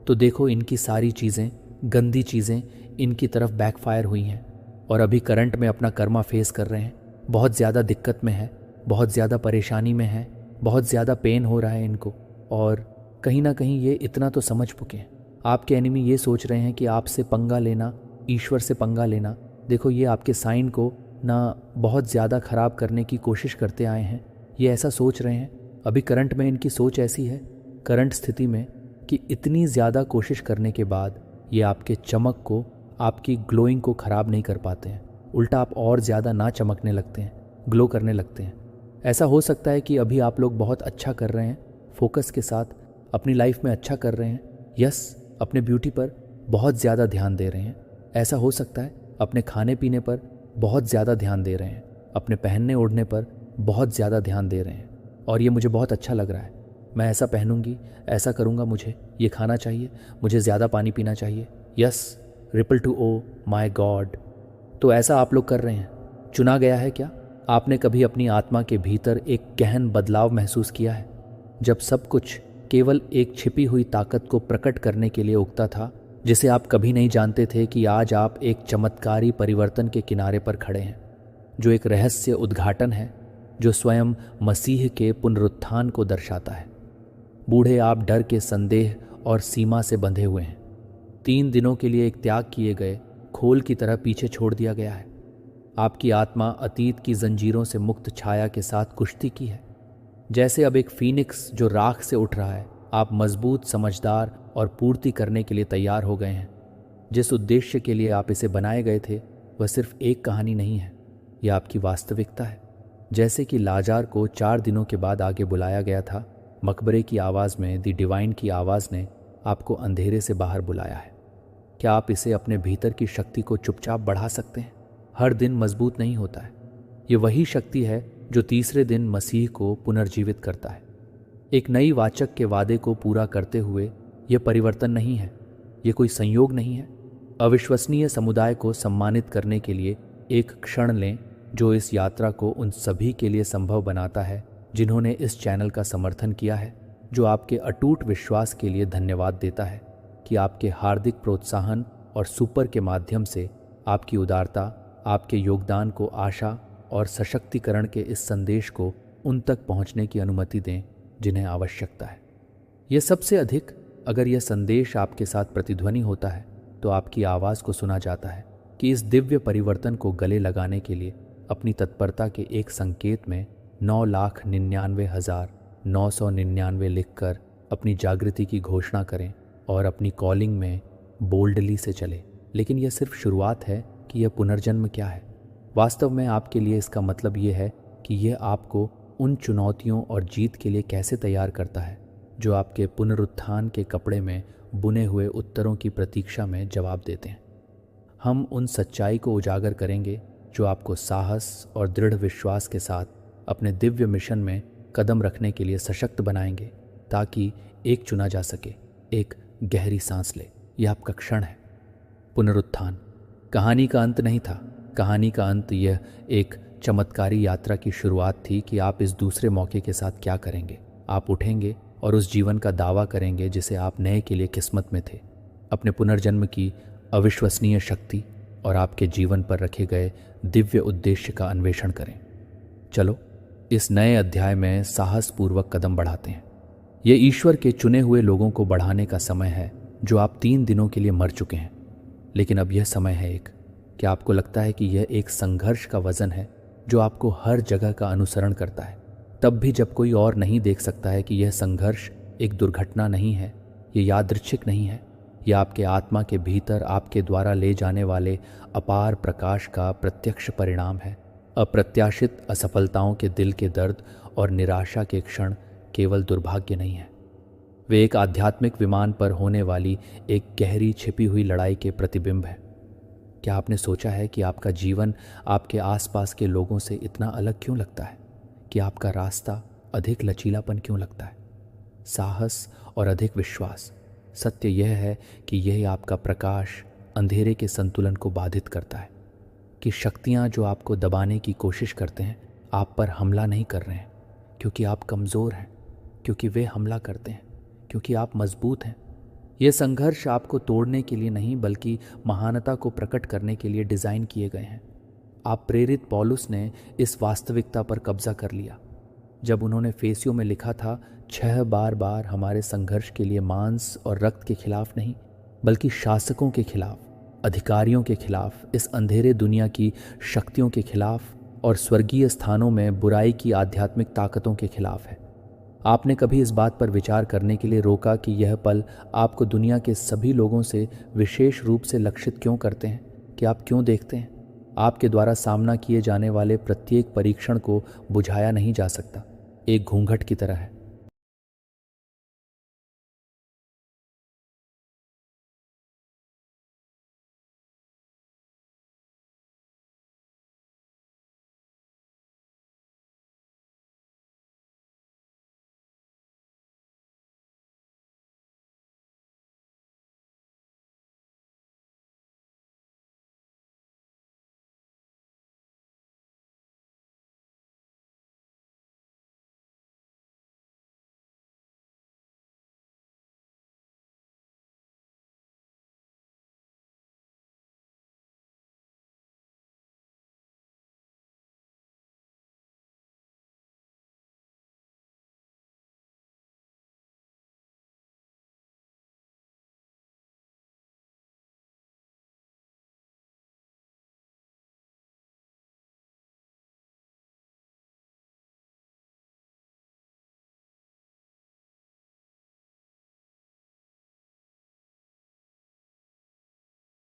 तो देखो इनकी सारी चीज़ें, गंदी चीज़ें इनकी तरफ बैकफायर हुई हैं और अभी करंट में अपना कर्मा फेस कर रहे हैं। बहुत ज़्यादा दिक्कत में है, बहुत ज़्यादा परेशानी में है, बहुत ज़्यादा पेन हो रहा है इनको। और कहीं ना कहीं ये इतना तो समझ चुके हैं, आपके एनिमी ये सोच रहे हैं कि आपसे पंगा लेना, ईश्वर से पंगा लेना, देखो ये आपके साइन को ना बहुत ज़्यादा ख़राब करने की कोशिश करते आए हैं। ये ऐसा सोच रहे हैं, अभी करंट में इनकी सोच ऐसी है, करंट स्थिति में, कि इतनी ज़्यादा कोशिश करने के बाद ये आपके चमक को, आपकी ग्लोइंग को ख़राब नहीं कर पाते हैं। उल्टा आप और ज़्यादा ना चमकने लगते हैं, ग्लो करने लगते हैं। ऐसा हो सकता है कि अभी आप लोग बहुत अच्छा कर रहे हैं, फोकस के साथ अपनी लाइफ में अच्छा कर रहे हैं। यस अपने ब्यूटी पर बहुत ज़्यादा ध्यान दे रहे हैं। ऐसा हो सकता है अपने खाने पीने पर बहुत ज़्यादा ध्यान दे रहे हैं, अपने पहनने ओढ़ने पर बहुत ज़्यादा ध्यान दे रहे हैं। और ये मुझे बहुत अच्छा लग रहा है। मैं ऐसा पहनूंगी, ऐसा करूंगा, मुझे ये खाना चाहिए, मुझे ज़्यादा पानी पीना चाहिए। Yes ripple two oh my God. तो ऐसा आप लोग कर रहे हैं। चुना गया है क्या? आपने कभी अपनी आत्मा के भीतर एक गहन बदलाव महसूस किया है, जब सब कुछ केवल एक छिपी हुई ताकत को प्रकट करने के लिए उगता था, जिसे आप कभी नहीं जानते थे कि आज आप एक चमत्कारी परिवर्तन के किनारे पर खड़े हैं, जो एक रहस्य उद्घाटन है, जो स्वयं मसीह के पुनरुत्थान को दर्शाता है। बूढ़े आप डर के संदेह और सीमा से बंधे हुए हैं। 3 दिनों के लिए एक त्याग किए गए खोल की तरह पीछे छोड़ दिया गया है। आपकी आत्मा अतीत की जंजीरों से मुक्त छाया के साथ कुश्ती की है। जैसे अब एक फीनिक्स जो राख से उठ रहा है, आप मजबूत, समझदार और पूर्ति करने के लिए तैयार हो गए हैं। जिस उद्देश्य के लिए आप इसे बनाए गए थे वह सिर्फ एक कहानी नहीं है, यह आपकी वास्तविकता है। जैसे कि लाजार को 4 दिनों के बाद आगे बुलाया गया था, मकबरे की आवाज़ में द डिवाइन की आवाज़ ने आपको अंधेरे से बाहर बुलाया है। क्या आप इसे अपने भीतर की शक्ति को चुपचाप बढ़ा सकते हैं? हर दिन मजबूत नहीं होता है। ये वही शक्ति है जो तीसरे दिन मसीह को पुनर्जीवित करता है। एक नई वाचक के वादे को पूरा करते हुए यह परिवर्तन नहीं है, यह कोई संयोग नहीं है। अविश्वसनीय समुदाय को सम्मानित करने के लिए एक क्षण लें जो इस यात्रा को उन सभी के लिए संभव बनाता है जिन्होंने इस चैनल का समर्थन किया है, जो आपके अटूट विश्वास के लिए धन्यवाद देता है कि आपके हार्दिक प्रोत्साहन और सुपर के माध्यम से आपकी उदारता आपके योगदान को आशा और सशक्तिकरण के इस संदेश को उन तक पहुंचने की अनुमति दें जिन्हें आवश्यकता है। यह सबसे अधिक, अगर यह संदेश आपके साथ प्रतिध्वनि होता है तो आपकी आवाज़ को सुना जाता है कि इस दिव्य परिवर्तन को गले लगाने के लिए अपनी तत्परता के एक संकेत में 9,99,999 लिखकर अपनी जागृति की घोषणा करें और अपनी कॉलिंग में बोल्डली से चले। लेकिन यह सिर्फ शुरुआत है कि यह पुनर्जन्म क्या है। वास्तव में आपके लिए इसका मतलब यह है कि यह आपको उन चुनौतियों और जीत के लिए कैसे तैयार करता है जो आपके पुनरुत्थान के कपड़े में बुने हुए उत्तरों की प्रतीक्षा में जवाब देते हैं। हम उन सच्चाई को उजागर करेंगे जो आपको साहस और दृढ़ विश्वास के साथ अपने दिव्य मिशन में कदम रखने के लिए सशक्त बनाएंगे, ताकि एक चुना जा सके। एक गहरी सांस ले, यह आपका क्षण है। पुनरुत्थान कहानी का अंत नहीं था। कहानी का अंत यह एक चमत्कारी यात्रा की शुरुआत थी कि आप इस दूसरे मौके के साथ क्या करेंगे। आप उठेंगे और उस जीवन का दावा करेंगे जिसे आप नए के लिए किस्मत में थे। अपने पुनर्जन्म की अविश्वसनीय शक्ति और आपके जीवन पर रखे गए दिव्य उद्देश्य का अन्वेषण करें। चलो इस नए अध्याय में साहसपूर्वक कदम बढ़ाते हैं। ये ईश्वर के चुने हुए लोगों को बढ़ाने का समय है जो आप 3 दिनों के लिए मर चुके हैं। लेकिन अब यह समय है एक। क्या आपको लगता है कि यह एक संघर्ष का वजन है जो आपको हर जगह का अनुसरण करता है, तब भी जब कोई और नहीं देख सकता है कि यह संघर्ष एक दुर्घटना नहीं है, यह यादृच्छिक नहीं है, यह आपके आत्मा के भीतर आपके द्वारा ले जाने वाले अपार प्रकाश का प्रत्यक्ष परिणाम है। अप्रत्याशित असफलताओं के दिल के दर्द और निराशा के क्षण केवल दुर्भाग्य नहीं है, वे एक आध्यात्मिक विमान पर होने वाली एक गहरी छिपी हुई लड़ाई के प्रतिबिंब है। क्या आपने सोचा है कि आपका जीवन आपके आसपास के लोगों से इतना अलग क्यों लगता है, कि आपका रास्ता अधिक लचीलापन क्यों लगता है? साहस और अधिक विश्वास। सत्य यह है कि यह आपका प्रकाश अंधेरे के संतुलन को बाधित करता है, कि शक्तियां जो आपको दबाने की कोशिश करते हैं आप पर हमला नहीं कर रहे हैं क्योंकि आप कमज़ोर हैं, क्योंकि वे हमला करते हैं क्योंकि आप मजबूत हैं। ये संघर्ष आपको तोड़ने के लिए नहीं बल्कि महानता को प्रकट करने के लिए डिज़ाइन किए गए हैं। आप प्रेरित पौलुस ने इस वास्तविकता पर कब्जा कर लिया जब उन्होंने फेसियों में लिखा था, 6 बार हमारे संघर्ष के लिए मांस और रक्त के खिलाफ नहीं बल्कि शासकों के खिलाफ, अधिकारियों के खिलाफ, इस अंधेरे दुनिया की शक्तियों के खिलाफ और स्वर्गीय स्थानों में बुराई की आध्यात्मिक ताकतों के खिलाफ है। आपने कभी इस बात पर विचार करने के लिए रोका कि यह पल आपको दुनिया के सभी लोगों से विशेष रूप से लक्षित क्यों करते हैं? कि आप क्यों देखते हैं? आपके द्वारा सामना किए जाने वाले प्रत्येक परीक्षण को बुझाया नहीं जा सकता, एक घूंघट की तरह है।